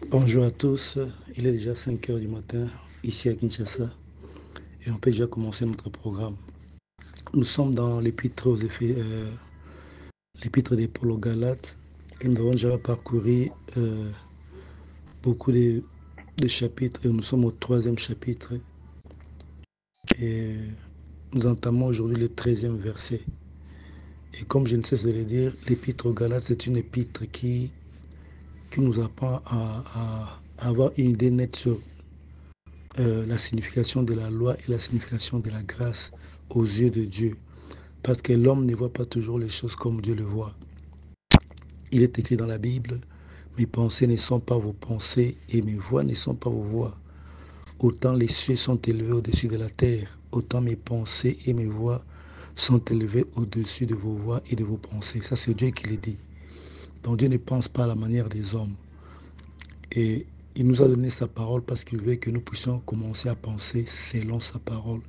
Bonjour à tous, il est déjà 5 heures du matin ici à Kinshasa et on peut déjà commencer notre programme. Nous sommes dans l'épître des Paul aux Galates et nous avons déjà parcouru beaucoup de chapitres et nous sommes au troisième chapitre et nous entamons aujourd'hui le 13e verset. Et comme je ne cesse de le dire, l'épître aux Galates c'est une épître qui nous apprend à avoir une idée nette sur la signification de la loi et la signification de la grâce aux yeux de Dieu. Parce que l'homme ne voit pas toujours les choses comme Dieu le voit. Il est écrit dans la Bible, mes pensées ne sont pas vos pensées et mes voix ne sont pas vos voix. Autant les cieux sont élevés au-dessus de la terre, autant mes pensées et mes voix sont élevées au-dessus de vos voix et de vos pensées. Ça, c'est Dieu qui le dit. Donc Dieu ne pense pas à la manière des hommes. Et il nous a donné sa parole parce qu'il veut que nous puissions commencer à penser selon sa parole,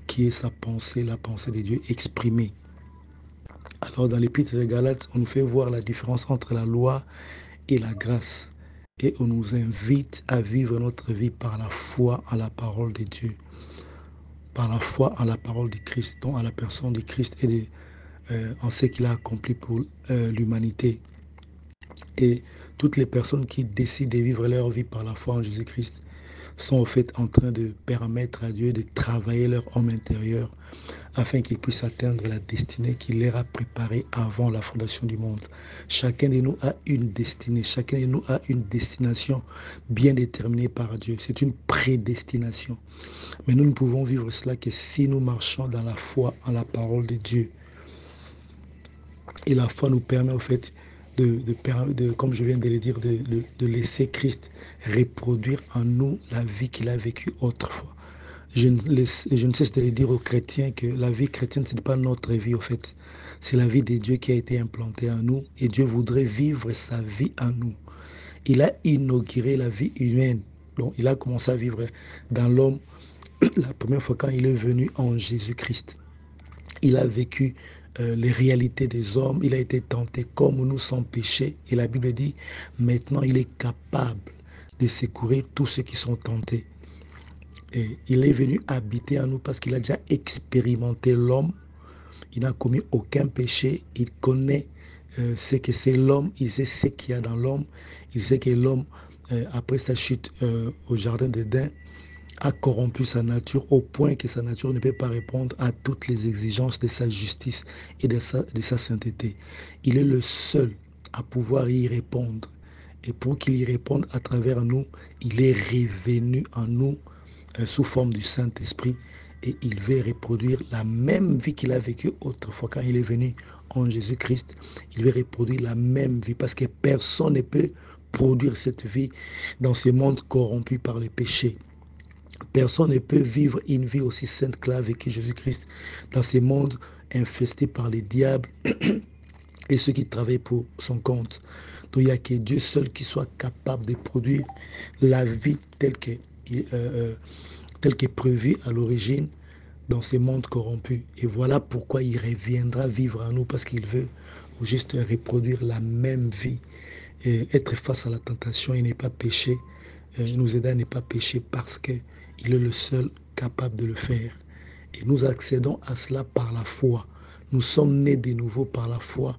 qui est sa pensée, la pensée de Dieu exprimée. Alors dans l'Épître des Galates, on nous fait voir la différence entre la loi et la grâce. Et on nous invite à vivre notre vie par la foi en la parole de Dieu, par la foi en la parole de Christ, donc à la personne de Christ et en ce qu'il a accompli pour l'humanité. Et toutes les personnes qui décident de vivre leur vie par la foi en Jésus-Christ sont au fait en train de permettre à Dieu de travailler leur homme intérieur afin qu'ils puissent atteindre la destinée qu'il leur a préparée avant la fondation du monde. Chacun de nous a une destinée, chacun de nous a une destination bien déterminée par Dieu. C'est une prédestination. Mais nous ne pouvons vivre cela que si nous marchons dans la foi en la parole de Dieu. Et la foi nous permet au fait comme je viens de le dire, de laisser Christ reproduire en nous la vie qu'il a vécue autrefois. Je ne cesse de le dire aux chrétiens que la vie chrétienne, ce n'est pas notre vie, au fait. C'est la vie de Dieu qui a été implantée en nous et Dieu voudrait vivre sa vie en nous. Il a inauguré la vie humaine. Donc, il a commencé à vivre dans l'homme la première fois quand il est venu en Jésus-Christ. Il a vécu les réalités des hommes. Il a été tenté comme nous sans péché. Et la Bible dit, maintenant, il est capable de secourir tous ceux qui sont tentés. Et il est venu habiter en nous parce qu'il a déjà expérimenté l'homme. Il n'a commis aucun péché. Il connaît ce que c'est l'homme. Il sait ce qu'il y a dans l'homme. Il sait que l'homme, après sa chute au jardin d'Éden, a corrompu sa nature au point que sa nature ne peut pas répondre à toutes les exigences de sa justice et de sa sainteté. Il est le seul à pouvoir y répondre. Et pour qu'il y réponde à travers nous, il est revenu en nous sous forme du Saint-Esprit et il veut reproduire la même vie qu'il a vécue autrefois quand il est venu en Jésus-Christ. Il veut reproduire la même vie parce que personne ne peut produire cette vie dans ce monde corrompu par le péché. Personne ne peut vivre une vie aussi sainte que l'a vécu Jésus-Christ dans ce monde infesté par les diables et ceux qui travaillent pour son compte. Donc il n'y a que Dieu seul qui soit capable de produire la vie telle qu'est prévue à l'origine dans ce monde corrompu. Et voilà pourquoi il reviendra vivre en nous, parce qu'il veut juste reproduire la même vie, et être face à la tentation et ne pas pécher, nous aider à ne pas pécher parce qu'il est le seul capable de le faire. Et nous accédons à cela par la foi. Nous sommes nés de nouveau par la foi.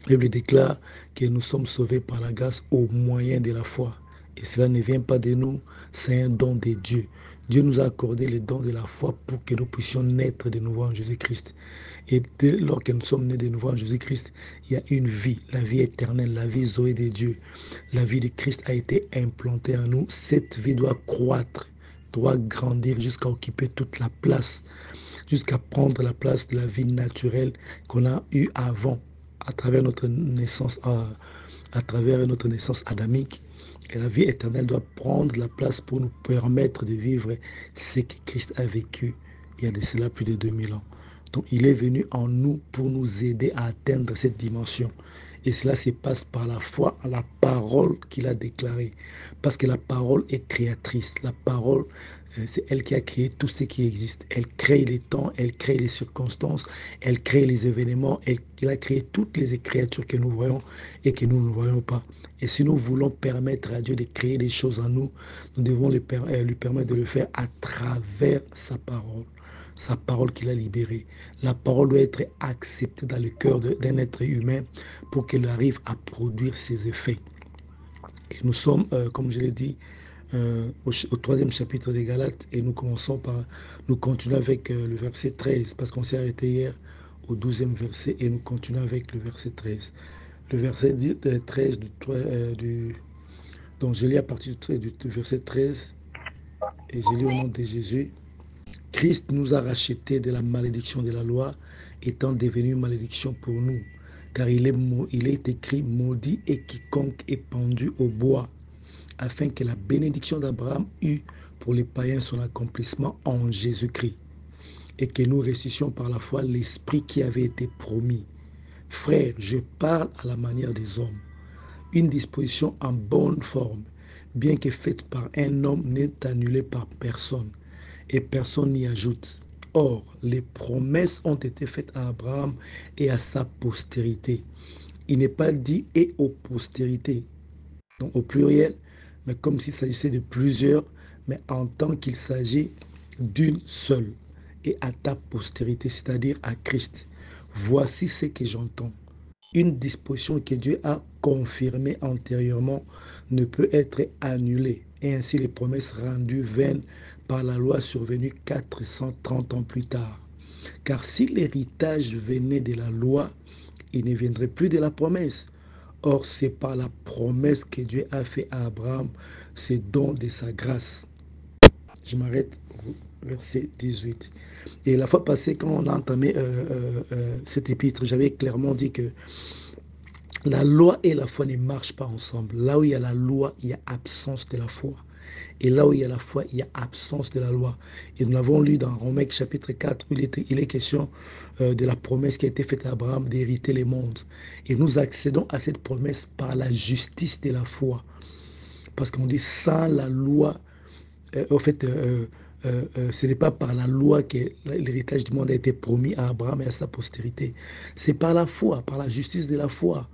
La Bible déclare que nous sommes sauvés par la grâce au moyen de la foi. Et cela ne vient pas de nous, c'est un don de Dieu. Dieu nous a accordé le don de la foi pour que nous puissions naître de nouveau en Jésus-Christ. Et dès lors que nous sommes nés de nouveau en Jésus-Christ, il y a une vie, la vie éternelle, la vie Zoé de Dieu. La vie de Christ a été implantée en nous. Cette vie doit croître, doit grandir jusqu'à occuper toute la place, jusqu'à prendre la place de la vie naturelle qu'on a eue avant, à travers notre naissance, à travers notre naissance adamique. Et la vie éternelle doit prendre la place pour nous permettre de vivre ce que Christ a vécu il y a de cela plus de 2000 ans. Donc il est venu en nous pour nous aider à atteindre cette dimension. Et cela se passe par la foi à la parole qu'il a déclarée. Parce que la parole est créatrice. La parole, c'est elle qui a créé tout ce qui existe. Elle crée les temps, elle crée les circonstances, elle crée les événements, elle a créé toutes les créatures que nous voyons et que nous ne voyons pas. Et si nous voulons permettre à Dieu de créer des choses en nous, nous devons lui permettre de le faire à travers sa parole qu'il a libérée. La parole doit être acceptée dans le cœur d'un être humain pour qu'elle arrive à produire ses effets. Et nous sommes, comme je l'ai dit, au troisième chapitre des Galates et nous continuons avec le verset 13 parce qu'on s'est arrêté hier au 12e verset et nous continuons avec le verset 13. Le verset 13 donc je lis à partir du verset 13 et je lis au nom de Jésus. Christ nous a rachetés de la malédiction de la loi, étant devenu malédiction pour nous. Car il est écrit, maudit est quiconque est pendu au bois, afin que la bénédiction d'Abraham eût pour les païens son accomplissement en Jésus-Christ, et que nous ressuscions par la foi l'Esprit qui avait été promis. Frères, je parle à la manière des hommes. Une disposition en bonne forme, bien que faite par un homme, n'est annulée par personne, et personne n'y ajoute. Or, les promesses ont été faites à Abraham et à sa postérité. Il n'est pas dit et aux postérités, donc au pluriel, mais comme s'il s'agissait de plusieurs, mais en tant qu'il s'agit d'une seule, et à ta postérité, c'est-à-dire à Christ. Voici ce que j'entends. Une disposition que Dieu a confirmée antérieurement ne peut être annulée, et ainsi les promesses rendues vaines par la loi survenue 430 ans plus tard. Car si l'héritage venait de la loi, il ne viendrait plus de la promesse. Or, c'est par la promesse que Dieu a fait à Abraham, ce don de sa grâce. Je m'arrête au verset 18. Et la fois passée, quand on a entamé cet épître, j'avais clairement dit que la loi et la foi ne marchent pas ensemble. Là où il y a la loi, il y a absence de la foi. Et là où il y a la foi, il y a absence de la loi. Et nous l'avons lu dans Romains chapitre 4, où il est question de la promesse qui a été faite à Abraham d'hériter les mondes. Et nous accédons à cette promesse par la justice de la foi. Parce qu'on dit sans la loi, ce n'est pas par la loi que l'héritage du monde a été promis à Abraham et à sa postérité. C'est par la foi, par la justice de la foi.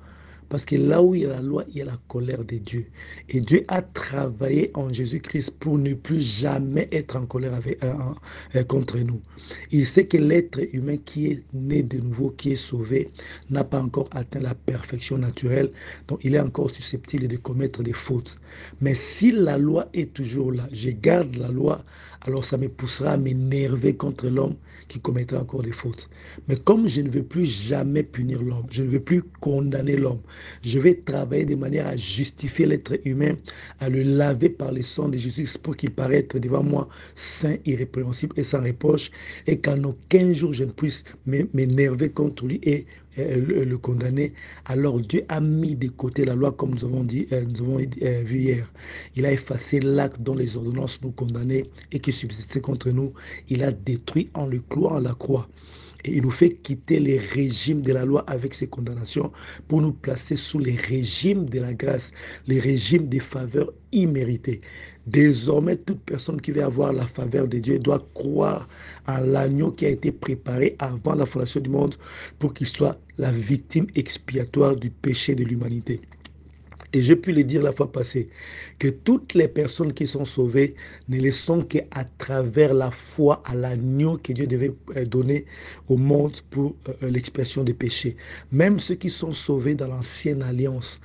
Parce que là où il y a la loi, il y a la colère de Dieu. Et Dieu a travaillé en Jésus-Christ pour ne plus jamais être en colère contre nous. Il sait que l'être humain qui est né de nouveau, qui est sauvé, n'a pas encore atteint la perfection naturelle. Donc il est encore susceptible de commettre des fautes. Mais si la loi est toujours là, je garde la loi, alors ça me poussera à m'énerver contre l'homme qui commettra encore des fautes. Mais comme je ne veux plus jamais punir l'homme, je ne veux plus condamner l'homme, je vais travailler de manière à justifier l'être humain, à le laver par le sang de Jésus pour qu'il paraisse devant moi saint, irrépréhensible et sans reproche, et qu'en aucun jour je ne puisse m'énerver contre lui et le condamner. Alors Dieu a mis de côté la loi comme nous avons vu hier. Il a effacé l'acte dont les ordonnances nous condamnaient et qui subsistait contre nous. Il a détruit en le clouant à la croix. Et il nous fait quitter les régimes de la loi avec ses condamnations pour nous placer sous les régimes de la grâce, les régimes des faveurs imméritées. Désormais, toute personne qui veut avoir la faveur de Dieu doit croire en l'agneau qui a été préparé avant la fondation du monde pour qu'il soit la victime expiatoire du péché de l'humanité. Et j'ai pu le dire la fois passée, que toutes les personnes qui sont sauvées ne le sont qu'à travers la foi à l'agneau que Dieu devait donner au monde pour l'expiation des péchés. Même ceux qui sont sauvés dans l'ancienne alliance,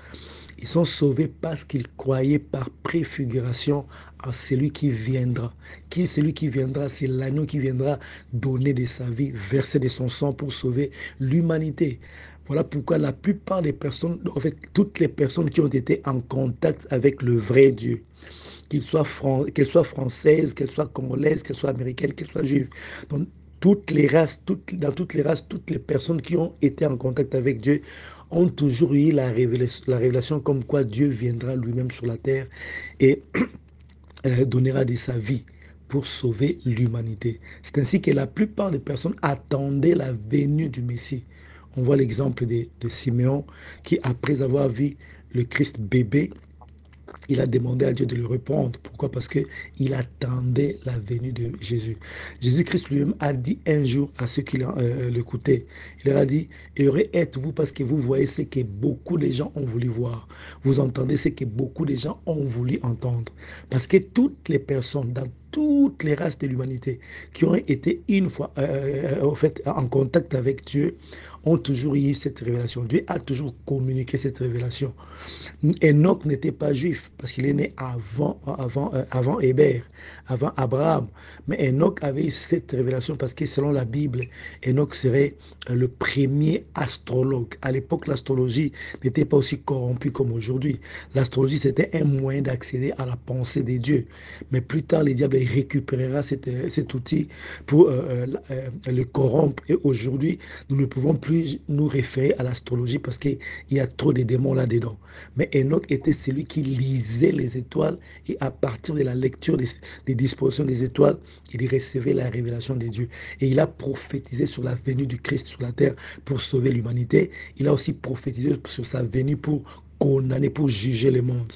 ils sont sauvés parce qu'ils croyaient par préfiguration à celui qui viendra. Qui est celui qui viendra? C'est l'agneau qui viendra donner de sa vie, verser de son sang pour sauver l'humanité. Voilà pourquoi la plupart des personnes, en fait, toutes les personnes qui ont été en contact avec le vrai Dieu, qu'elles soient françaises, qu'elles soient congolaises, qu'elles soient américaines, qu'elles soient juives, donc toutes les races, dans toutes les races, toutes les personnes qui ont été en contact avec Dieu ont toujours eu la révélation comme quoi Dieu viendra lui-même sur la terre et donnera de sa vie pour sauver l'humanité. C'est ainsi que la plupart des personnes attendaient la venue du Messie. On voit l'exemple de Simeon qui, après avoir vu le Christ bébé, il a demandé à Dieu de le reprendre. Pourquoi? Parce qu'il attendait la venue de Jésus. Jésus-Christ lui-même a dit un jour à ceux qui l'écoutaient, il leur a dit, heureux êtes-vous parce que vous voyez ce que beaucoup de gens ont voulu voir. Vous entendez ce que beaucoup de gens ont voulu entendre. Parce que toutes les personnes dans toutes les races de l'humanité qui ont été une fois au fait, en contact avec Dieu ont toujours eu cette révélation. Dieu a toujours communiqué cette révélation. Enoch n'était pas juif parce qu'il est né avant Hébert, avant Abraham. Mais Enoch avait eu cette révélation parce que selon la Bible, Enoch serait le premier astrologue. À l'époque, l'astrologie n'était pas aussi corrompue comme aujourd'hui. L'astrologie, c'était un moyen d'accéder à la pensée des dieux. Mais plus tard, le diable récupérera cet outil pour le corrompre. Et aujourd'hui, nous ne pouvons plus nous référer à l'astrologie parce qu'il y a trop de démons là-dedans. Mais Enoch était celui qui lisait les étoiles et à partir de la lecture des dispositions des étoiles, il recevait la révélation de Dieu. Et il a prophétisé sur la venue du Christ sur la terre pour sauver l'humanité. Il a aussi prophétisé sur sa venue pour condamner, pour juger le monde.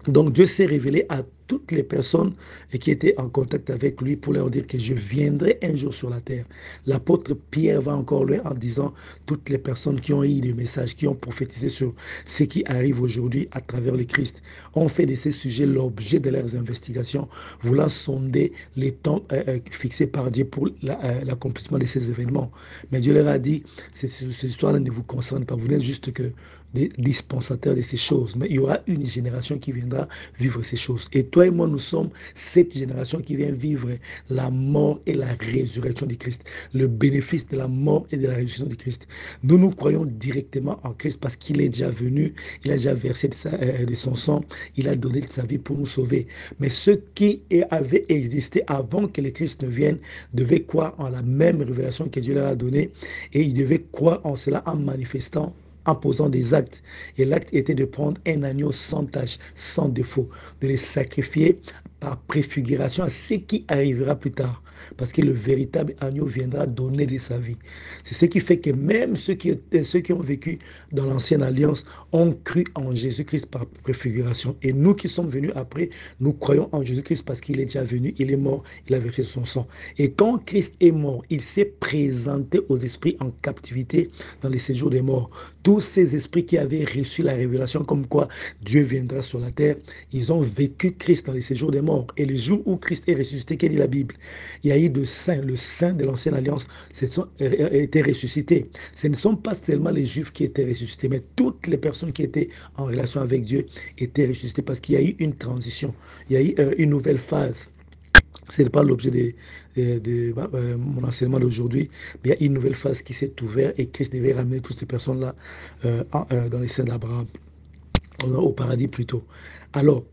Donc Dieu s'est révélé à toutes les personnes qui étaient en contact avec lui pour leur dire que je viendrai un jour sur la terre. L'apôtre Pierre va encore loin en disant toutes les personnes qui ont eu des messages, qui ont prophétisé sur ce qui arrive aujourd'hui à travers le Christ, ont fait de ces sujets l'objet de leurs investigations, voulant sonder les temps fixés par Dieu pour l'accomplissement de ces événements. Mais Dieu leur a dit, ces histoires-là ne vous concernent pas, vous n'êtes juste que des dispensateurs de ces choses, mais il y aura une génération qui viendra vivre ces choses. Et toi et moi, nous sommes cette génération qui vient vivre la mort et la résurrection du Christ, le bénéfice de la mort et de la résurrection du Christ. Nous, nous croyons directement en Christ parce qu'il est déjà venu, il a déjà versé de son sang, il a donné de sa vie pour nous sauver. Mais ceux qui avaient existé avant que le Christ ne vienne devaient croire en la même révélation que Dieu leur a donnée et ils devaient croire en cela en manifestant, en posant des actes. Et l'acte était de prendre un agneau sans tache, sans défaut, de les sacrifier par préfiguration à ce qui arrivera plus tard. Parce que le véritable agneau viendra donner de sa vie. C'est ce qui fait que même ceux qui ont vécu dans l'ancienne alliance ont cru en Jésus-Christ par préfiguration. Et nous qui sommes venus après, nous croyons en Jésus-Christ parce qu'il est déjà venu, il est mort, il a versé son sang. Et quand Christ est mort, il s'est présenté aux esprits en captivité dans les séjours des morts. Tous ces esprits qui avaient reçu la révélation comme quoi Dieu viendra sur la terre, ils ont vécu Christ dans les séjours des morts. Et le jour où Christ est ressuscité, qu'est dit la Bible? Il y a eu de saints, le saint de l'ancienne alliance était ressuscité. Ce ne sont pas seulement les Juifs qui étaient ressuscités, mais toutes les personnes qui étaient en relation avec Dieu étaient ressuscitées parce qu'il y a eu une transition, il y a eu une nouvelle phase. Ce n'est pas l'objet de mon enseignement d'aujourd'hui, mais il y a une nouvelle phase qui s'est ouverte et Christ devait ramener toutes ces personnes-là dans les seins d'Abraham, au paradis plutôt. Alors,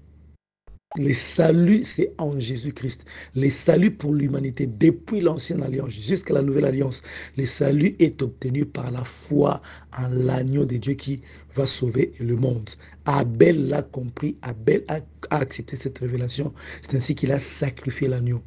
le salut, c'est en Jésus-Christ. Le salut pour l'humanité, depuis l'ancienne alliance jusqu'à la nouvelle alliance, le salut est obtenu par la foi en l'agneau de Dieu qui va sauver le monde. Abel l'a compris, Abel a accepté cette révélation. C'est ainsi qu'il a sacrifié l'agneau.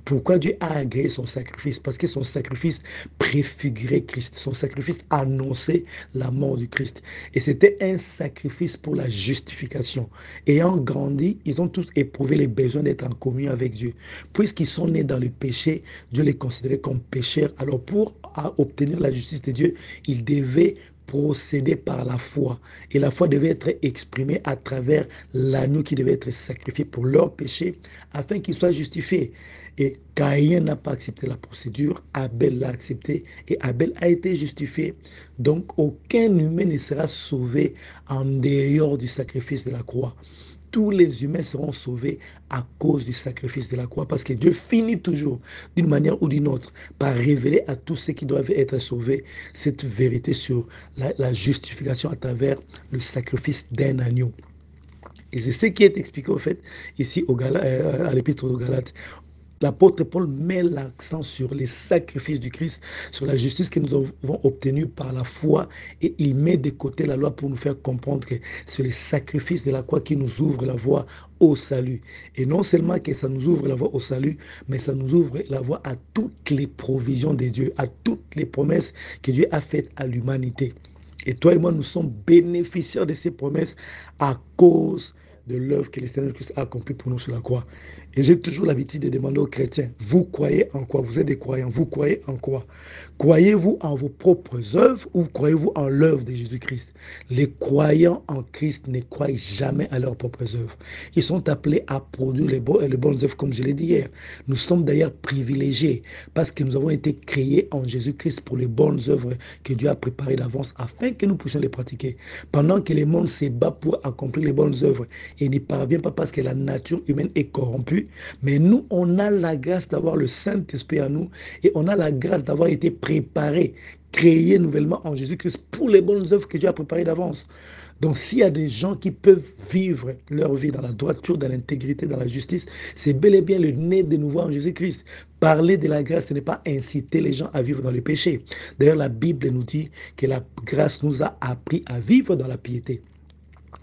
Pourquoi Dieu a agréé son sacrifice? Parce que son sacrifice préfigurait Christ. Son sacrifice annonçait la mort du Christ. Et c'était un sacrifice pour la justification. Ayant grandi, ils ont tous éprouvé les besoins d'être en communion avec Dieu. Puisqu'ils sont nés dans le péché, Dieu les considérait comme pécheurs. Alors pour obtenir la justice de Dieu, ils devaient procéder par la foi. Et la foi devait être exprimée à travers l'agneau qui devait être sacrifié pour leur péché afin qu'ils soient justifiés. Et Caïn n'a pas accepté la procédure, Abel l'a accepté et Abel a été justifié. Donc aucun humain ne sera sauvé en dehors du sacrifice de la croix. Tous les humains seront sauvés à cause du sacrifice de la croix parce que Dieu finit toujours, d'une manière ou d'une autre, par révéler à tous ceux qui doivent être sauvés cette vérité sur la justification à travers le sacrifice d'un agneau. Et c'est ce qui est expliqué au fait ici à l'épître aux Galates. l'apôtre Paul met l'accent sur les sacrifices du Christ, sur la justice que nous avons obtenue par la foi, et il met de côté la loi pour nous faire comprendre que c'est les sacrifices de la croix qui nous ouvrent la voie au salut. Et non seulement que ça nous ouvre la voie au salut, mais ça nous ouvre la voie à toutes les provisions de Dieu, à toutes les promesses que Dieu a faites à l'humanité. Et toi et moi, nous sommes bénéficiaires de ces promesses à cause de l'œuvre que le Seigneur Christ a accomplie pour nous sur la croix. Et j'ai toujours l'habitude de demander aux chrétiens, vous croyez en quoi? Vous êtes des croyants, vous croyez en quoi? Croyez-vous en vos propres œuvres ou croyez-vous en l'œuvre de Jésus-Christ? Les croyants en Christ ne croient jamais à leurs propres œuvres. Ils sont appelés à produire les bonnes œuvres, comme je l'ai dit hier. Nous sommes d'ailleurs privilégiés parce que nous avons été créés en Jésus-Christ pour les bonnes œuvres que Dieu a préparées d'avance afin que nous puissions les pratiquer. Pendant que le monde se bat pour accomplir les bonnes œuvres et n'y parvient pas parce que la nature humaine est corrompue, mais nous, on a la grâce d'avoir le Saint-Esprit à nous et on a la grâce d'avoir été préparés, créés nouvellement en Jésus-Christ pour les bonnes œuvres que Dieu a préparées d'avance. Donc s'il y a des gens qui peuvent vivre leur vie dans la droiture, dans l'intégrité, dans la justice, c'est bel et bien le né de nouveau en Jésus-Christ. Parler de la grâce, ce n'est pas inciter les gens à vivre dans le péché. D'ailleurs, la Bible nous dit que la grâce nous a appris à vivre dans la piété.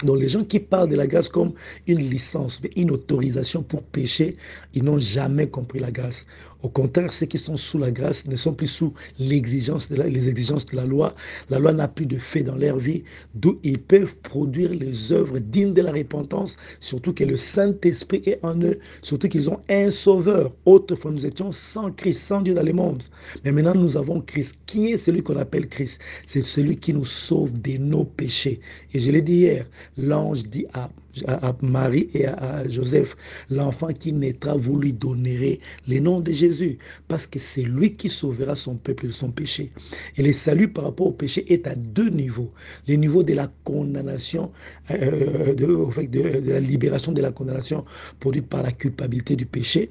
Donc les gens qui parlent de la grâce comme une licence, une autorisation pour pécher, ils n'ont jamais compris la grâce. Au contraire, ceux qui sont sous la grâce ne sont plus sous les exigences de la loi. La loi n'a plus de fait dans leur vie, d'où ils peuvent produire les œuvres dignes de la repentance, surtout que le Saint-Esprit est en eux, surtout qu'ils ont un sauveur. Autrefois, nous étions sans Christ, sans Dieu dans le monde. Mais maintenant, nous avons Christ. Qui est celui qu'on appelle Christ? C'est celui qui nous sauve de nos péchés. Et je l'ai dit hier, l'ange dit à Marie et à Joseph, l'enfant qui naîtra, vous lui donnerez le nom de Jésus, parce que c'est lui qui sauvera son peuple de son péché. Et le salut par rapport au péché est à deux niveaux. Le niveau de la condamnation, de la libération de la condamnation produite par la culpabilité du péché,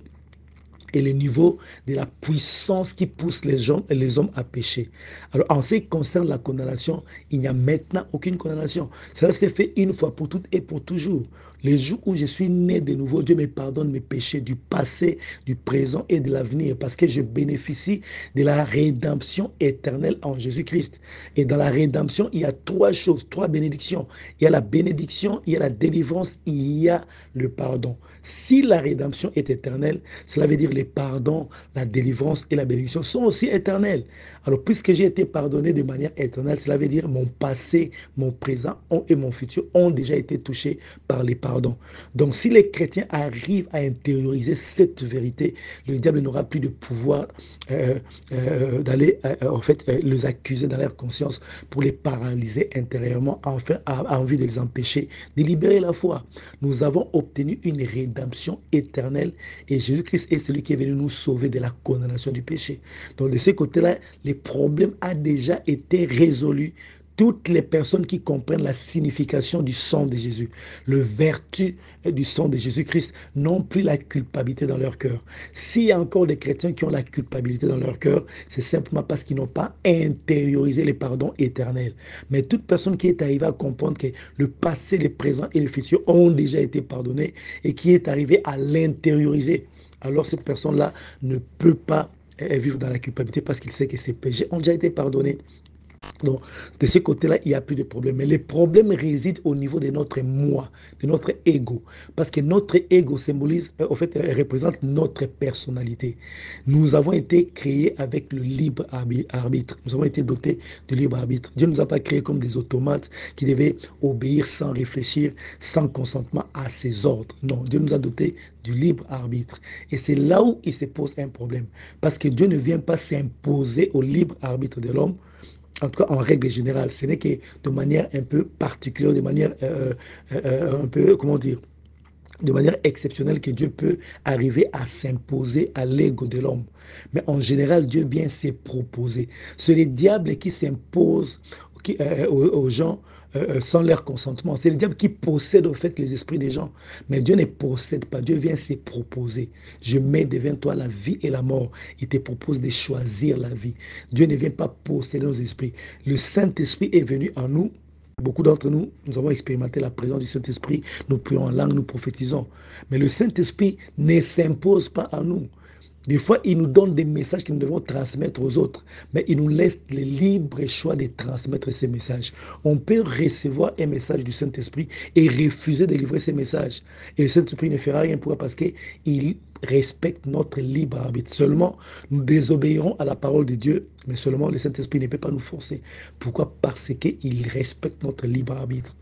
et le niveau de la puissance qui pousse les hommes à pécher. Alors, en ce qui concerne la condamnation, il n'y a maintenant aucune condamnation. Cela s'est fait une fois pour toutes et pour toujours. Les jours où je suis né de nouveau, Dieu me pardonne mes péchés du passé, du présent et de l'avenir, parce que je bénéficie de la rédemption éternelle en Jésus-Christ. Et dans la rédemption, il y a trois choses, trois bénédictions. Il y a la bénédiction, il y a la délivrance, il y a le pardon. Si la rédemption est éternelle, cela veut dire les pardons, la délivrance et la bénédiction sont aussi éternels. Alors, puisque j'ai été pardonné de manière éternelle, cela veut dire mon passé, mon présent et mon futur ont déjà été touchés par les pardons. Donc, si les chrétiens arrivent à intérioriser cette vérité, le diable n'aura plus de pouvoir d'aller, les accuser dans leur conscience pour les paralyser intérieurement, enfin, en vue de les empêcher de libérer la foi. Nous avons obtenu une rédemption éternelle et Jésus-Christ est celui qui est venu nous sauver de la condamnation du péché. Donc, de ce côté-là, le problème a déjà été résolu. Toutes les personnes qui comprennent la signification du sang de Jésus, le vertu du sang de Jésus-Christ, n'ont plus la culpabilité dans leur cœur. S'il y a encore des chrétiens qui ont la culpabilité dans leur cœur, c'est simplement parce qu'ils n'ont pas intériorisé les pardons éternels. Mais toute personne qui est arrivée à comprendre que le passé, le présent et le futur ont déjà été pardonnés et qui est arrivée à l'intérioriser, alors cette personne-là ne peut pas vivre dans la culpabilité parce qu'il sait que ses péchés ont déjà été pardonnés. Donc, de ce côté-là, il n'y a plus de problème. Mais les problèmes résident au niveau de notre moi, de notre ego. Parce que notre ego symbolise, représente notre personnalité. Nous avons été créés avec le libre arbitre. Nous avons été dotés du libre arbitre. Dieu ne nous a pas créés comme des automates qui devaient obéir sans réfléchir, sans consentement à ses ordres. Non, Dieu nous a dotés du libre arbitre. Et c'est là où il se pose un problème. Parce que Dieu ne vient pas s'imposer au libre arbitre de l'homme. En tout cas, en règle générale, ce n'est que de manière un peu particulière, de manière un peu, comment dire, de manière exceptionnelle que Dieu peut arriver à s'imposer à l'ego de l'homme. Mais en général, Dieu vient se proposer. C'est le diable qui s'impose aux gens sans leur consentement. C'est le diable qui possède au fait les esprits des gens. Mais Dieu ne possède pas. Dieu vient se proposer. Je mets devant toi la vie et la mort. Il te propose de choisir la vie. Dieu ne vient pas posséder nos esprits. Le Saint-Esprit est venu en nous. Beaucoup d'entre nous, nous avons expérimenté la présence du Saint-Esprit. Nous prions en langue, nous prophétisons. Mais le Saint-Esprit ne s'impose pas à nous. Des fois, il nous donne des messages que nous devons transmettre aux autres, mais il nous laisse le libre choix de transmettre ces messages. On peut recevoir un message du Saint-Esprit et refuser de livrer ces messages. Et le Saint-Esprit ne fera rien pour parce qu'il respecte notre libre arbitre. Seulement, nous désobéirons à la parole de Dieu, mais seulement le Saint-Esprit ne peut pas nous forcer. Pourquoi? Parce qu'il respecte notre libre arbitre.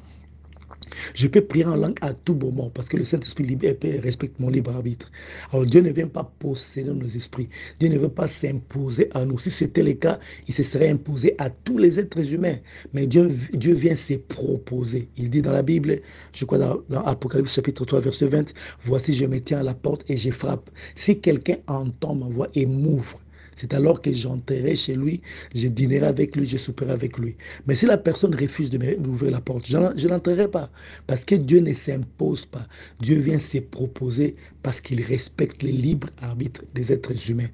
Je peux prier en langue à tout moment parce que le Saint-Esprit respecte mon libre arbitre. Alors Dieu ne vient pas posséder nos esprits. Dieu ne veut pas s'imposer à nous. Si c'était le cas, il se serait imposé à tous les êtres humains. Mais Dieu vient se proposer. Il dit dans la Bible, je crois dans Apocalypse chapitre 3, verset 20, « Voici, je me tiens à la porte et je frappe. Si quelqu'un entend ma voix et m'ouvre, c'est alors que j'entrerai chez lui, je dînerai avec lui, je souperai avec lui. Mais si la personne refuse d'ouvrir la porte, je n'entrerai pas. Parce que Dieu ne s'impose pas. Dieu vient se proposer parce qu'il respecte le libre arbitre des êtres humains.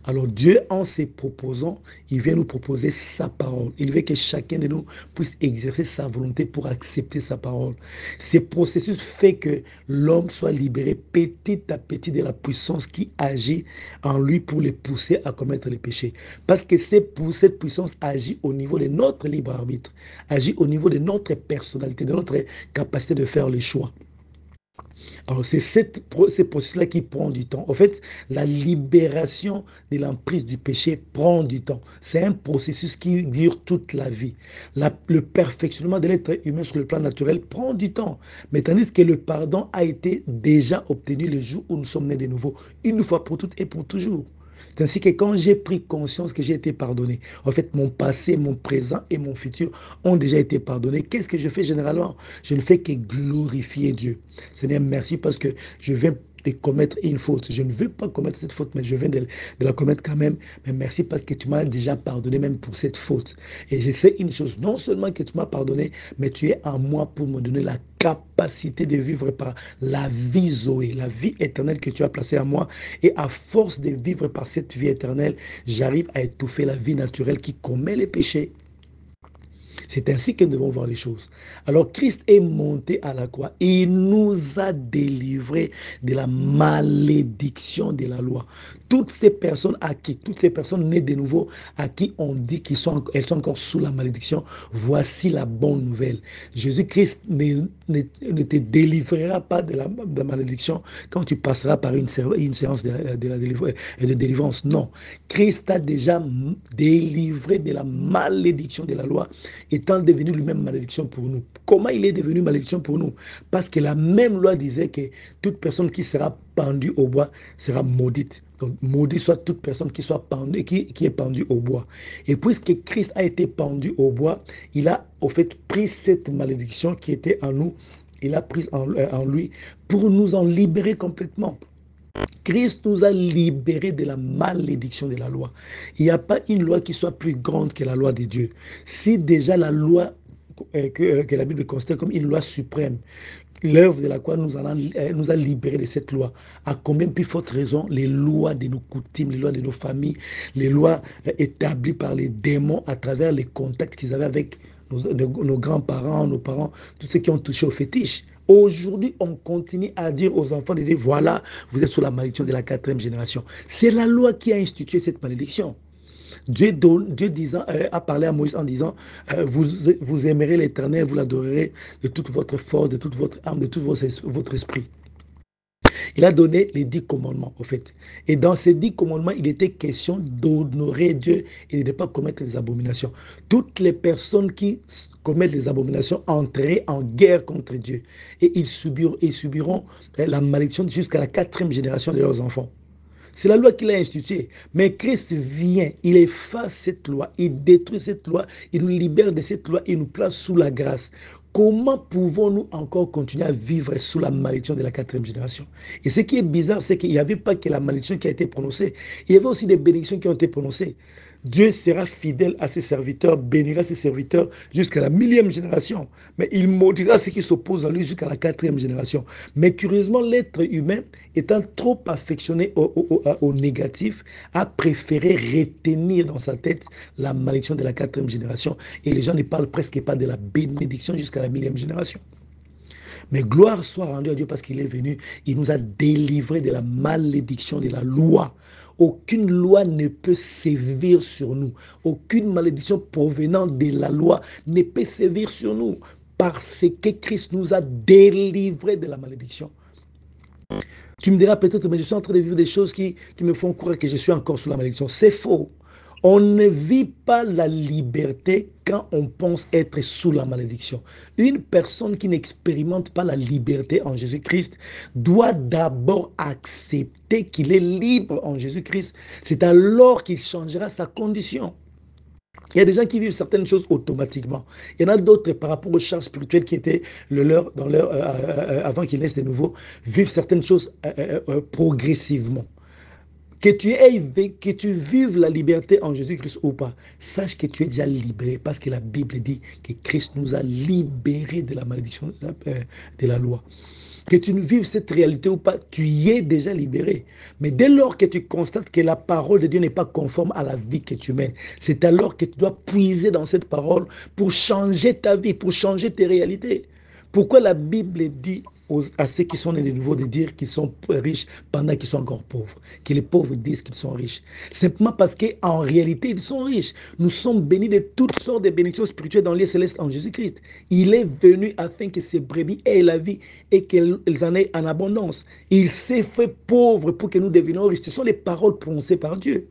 Alors Dieu, en se proposant, il vient nous proposer sa parole. Il veut que chacun de nous puisse exercer sa volonté pour accepter sa parole. Ce processus fait que l'homme soit libéré petit à petit de la puissance qui agit en lui pour le pousser à commettre les péchés. Parce que cette puissance agit au niveau de notre libre arbitre, agit au niveau de notre personnalité, de notre capacité de faire les choix. Alors, c'est ce processus-là qui prend du temps. En fait, la libération de l'emprise du péché prend du temps. C'est un processus qui dure toute la vie. Le perfectionnement de l'être humain sur le plan naturel prend du temps. Mais tandis que le pardon a été déjà obtenu le jour où nous sommes nés de nouveau, une fois pour toutes et pour toujours. C'est ainsi que quand j'ai pris conscience que j'ai été pardonné, en fait, mon passé, mon présent et mon futur ont déjà été pardonnés. Qu'est-ce que je fais généralement? Je ne fais que glorifier Dieu. Seigneur, merci parce que je viens de commettre une faute. Je ne veux pas commettre cette faute, mais je viens de la commettre quand même. Mais merci parce que tu m'as déjà pardonné même pour cette faute. Et je sais une chose, non seulement que tu m'as pardonné, mais tu es en moi pour me donner la capacité de vivre par la vie Zoé, la vie éternelle que tu as placée en moi. Et à force de vivre par cette vie éternelle, j'arrive à étouffer la vie naturelle qui commet les péchés. C'est ainsi que nous devons voir les choses. Alors Christ est monté à la croix et il nous a délivrés de la malédiction de la loi. Toutes ces personnes nées de nouveau, à qui on dit qu'elles sont encore sous la malédiction, voici la bonne nouvelle. Jésus-Christ ne te délivrera pas de la malédiction quand tu passeras par une séance de délivrance. Non, Christ a déjà délivré de la malédiction de la loi, étant devenu lui-même malédiction pour nous. Comment il est devenu malédiction pour nous? Parce que la même loi disait que toute personne qui sera pendue au bois sera maudite. Donc, maudit soit toute personne qui est pendue au bois. Et puisque Christ a été pendu au bois, il a au fait pris cette malédiction qui était en nous, il a pris en lui pour nous en libérer complètement. Christ nous a libérés de la malédiction de la loi. Il n'y a pas une loi qui soit plus grande que la loi de Dieu. Si déjà la loi que la Bible considère comme une loi suprême, l'œuvre de la croix nous a libérés de cette loi, à combien plus forte raison les lois de nos coutumes, les lois de nos familles, les lois établies par les démons à travers les contacts qu'ils avaient avec nos grands-parents, nos parents, tous ceux qui ont touché au fétiche. Aujourd'hui, on continue à dire aux enfants de dire, voilà, vous êtes sous la malédiction de la 4e génération. C'est la loi qui a institué cette malédiction. Dieu a parlé à Moïse en disant, vous aimerez l'Éternel, vous l'adorerez de toute votre force, de toute votre âme, de tout votre esprit. Il a donné les 10 commandements, au fait. Et dans ces 10 commandements, il était question d'honorer Dieu et de ne pas commettre des abominations. Toutes les personnes qui commettent des abominations entreraient en guerre contre Dieu. Et ils subiront la malédiction jusqu'à la 4e génération de leurs enfants. C'est la loi qu'il a instituée. Mais Christ vient, il efface cette loi, il détruit cette loi, il nous libère de cette loi, il nous place sous la grâce. Comment pouvons-nous encore continuer à vivre sous la malédiction de la 4e génération? Et ce qui est bizarre, c'est qu'il n'y avait pas que la malédiction qui a été prononcée. Il y avait aussi des bénédictions qui ont été prononcées. Dieu sera fidèle à ses serviteurs, bénira ses serviteurs jusqu'à la 1000e génération. Mais il maudira ceux qui s'opposent à lui jusqu'à la 4e génération. Mais curieusement, l'être humain, étant trop affectionné au négatif, a préféré retenir dans sa tête la malédiction de la 4e génération. Et les gens ne parlent presque pas de la bénédiction jusqu'à la 1000e génération. Mais gloire soit rendue à Dieu parce qu'il est venu, il nous a délivrés de la malédiction de la loi. Aucune loi ne peut sévir sur nous. Aucune malédiction provenant de la loi ne peut sévir sur nous. Parce que Christ nous a délivrés de la malédiction. Tu me diras peut-être, mais je suis en train de vivre des choses qui me font croire que je suis encore sous la malédiction. C'est faux. On ne vit pas la liberté quand on pense être sous la malédiction. Une personne qui n'expérimente pas la liberté en Jésus-Christ doit d'abord accepter qu'il est libre en Jésus-Christ. C'est alors qu'il changera sa condition. Il y a des gens qui vivent certaines choses automatiquement. Il y en a d'autres par rapport aux charges spirituelles qui étaient avant qu'ils naissent de nouveau, vivent certaines choses progressivement. Que tu vives la liberté en Jésus-Christ ou pas, sache que tu es déjà libéré parce que la Bible dit que Christ nous a libérés de la malédiction de la loi. Que tu ne vives cette réalité ou pas, tu y es déjà libéré. Mais dès lors que tu constates que la parole de Dieu n'est pas conforme à la vie que tu mènes, c'est alors que tu dois puiser dans cette parole pour changer ta vie, pour changer tes réalités. Pourquoi la Bible dit à ceux qui sont nés de nouveau de dire qu'ils sont riches pendant qu'ils sont encore pauvres, que les pauvres disent qu'ils sont riches? Simplement parce qu'en réalité, ils sont riches. Nous sommes bénis de toutes sortes de bénédictions spirituelles dans les célestes en Jésus-Christ. Il est venu afin que ces brebis aient la vie et qu'elles en aient en abondance. Il s'est fait pauvre pour que nous devenions riches. Ce sont les paroles prononcées par Dieu.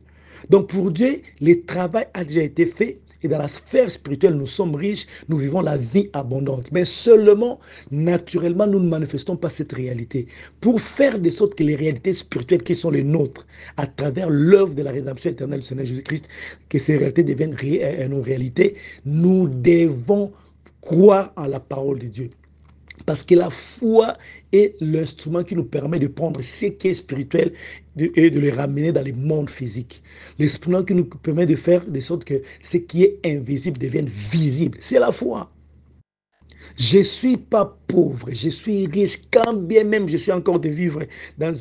Donc pour Dieu, le travail a déjà été fait. Et dans la sphère spirituelle, nous sommes riches, nous vivons la vie abondante. Mais seulement, naturellement, nous ne manifestons pas cette réalité. Pour faire de sorte que les réalités spirituelles qui sont les nôtres, à travers l'œuvre de la rédemption éternelle du Seigneur Jésus-Christ, que ces réalités deviennent nos réalités, nous devons croire en la parole de Dieu. Parce que la foi est l'instrument qui nous permet de prendre ce qui est spirituel et de le ramener dans le monde physique. L'instrument qui nous permet de faire de sorte que ce qui est invisible devienne visible. C'est la foi. Je ne suis pas pauvre, je suis riche, quand bien même je suis encore en train de vivre dans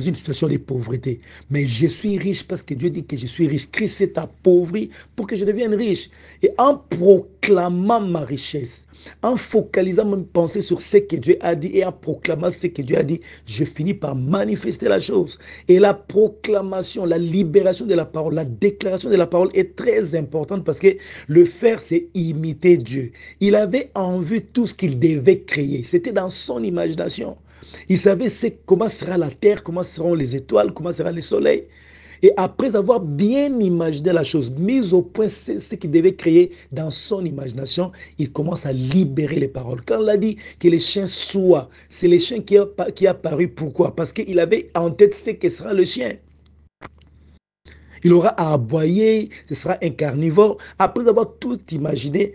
une situation de pauvreté. Mais je suis riche parce que Dieu dit que je suis riche. Christ s'est appauvri pour que je devienne riche. Et en proclamant ma richesse, en focalisant mes pensées sur ce que Dieu a dit et en proclamant ce que Dieu a dit, je finis par manifester la chose. Et la proclamation, la libération de la parole, la déclaration de la parole est très importante parce que le faire, c'est imiter Dieu. Il avait en vue tout ce qu'il devait créer. C'était dans son imagination. Il savait comment sera la terre, comment seront les étoiles, comment sera le soleil. Et après avoir bien imaginé la chose, mis au point ce qu'il devait créer dans son imagination, il commence à libérer les paroles. Quand il a dit que les chiens soient, c'est les chiens qui est apparu. Pourquoi? Parce qu'il avait en tête ce que sera le chien. Il aura à aboyer, ce sera un carnivore. Après avoir tout imaginé,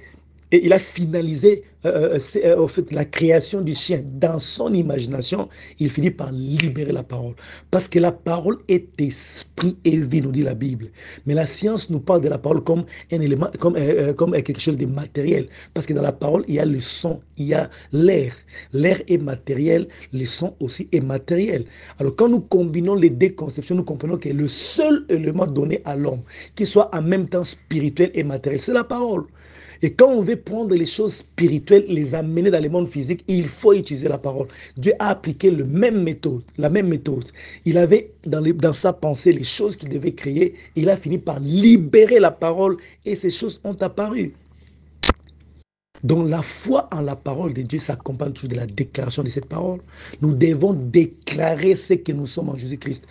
et il a finalisé en fait, la création du chien dans son imagination. Il finit par libérer la parole. Parce que la parole est esprit et vie, nous dit la Bible. Mais la science nous parle de la parole comme un élément, comme quelque chose de matériel. Parce que dans la parole, il y a le son, il y a l'air. L'air est matériel, le son aussi est matériel. Alors quand nous combinons les deux conceptions, nous comprenons que le seul élément donné à l'homme, qui soit en même temps spirituel et matériel, c'est la parole. Et quand on veut prendre les choses spirituelles, les amener dans le monde physique, il faut utiliser la parole. Dieu a appliqué la même méthode. Il avait dans sa pensée les choses qu'il devait créer. Il a fini par libérer la parole et ces choses ont apparu. Donc la foi en la parole de Dieu s'accompagne toujours de la déclaration de cette parole. Nous devons déclarer ce que nous sommes en Jésus-Christ.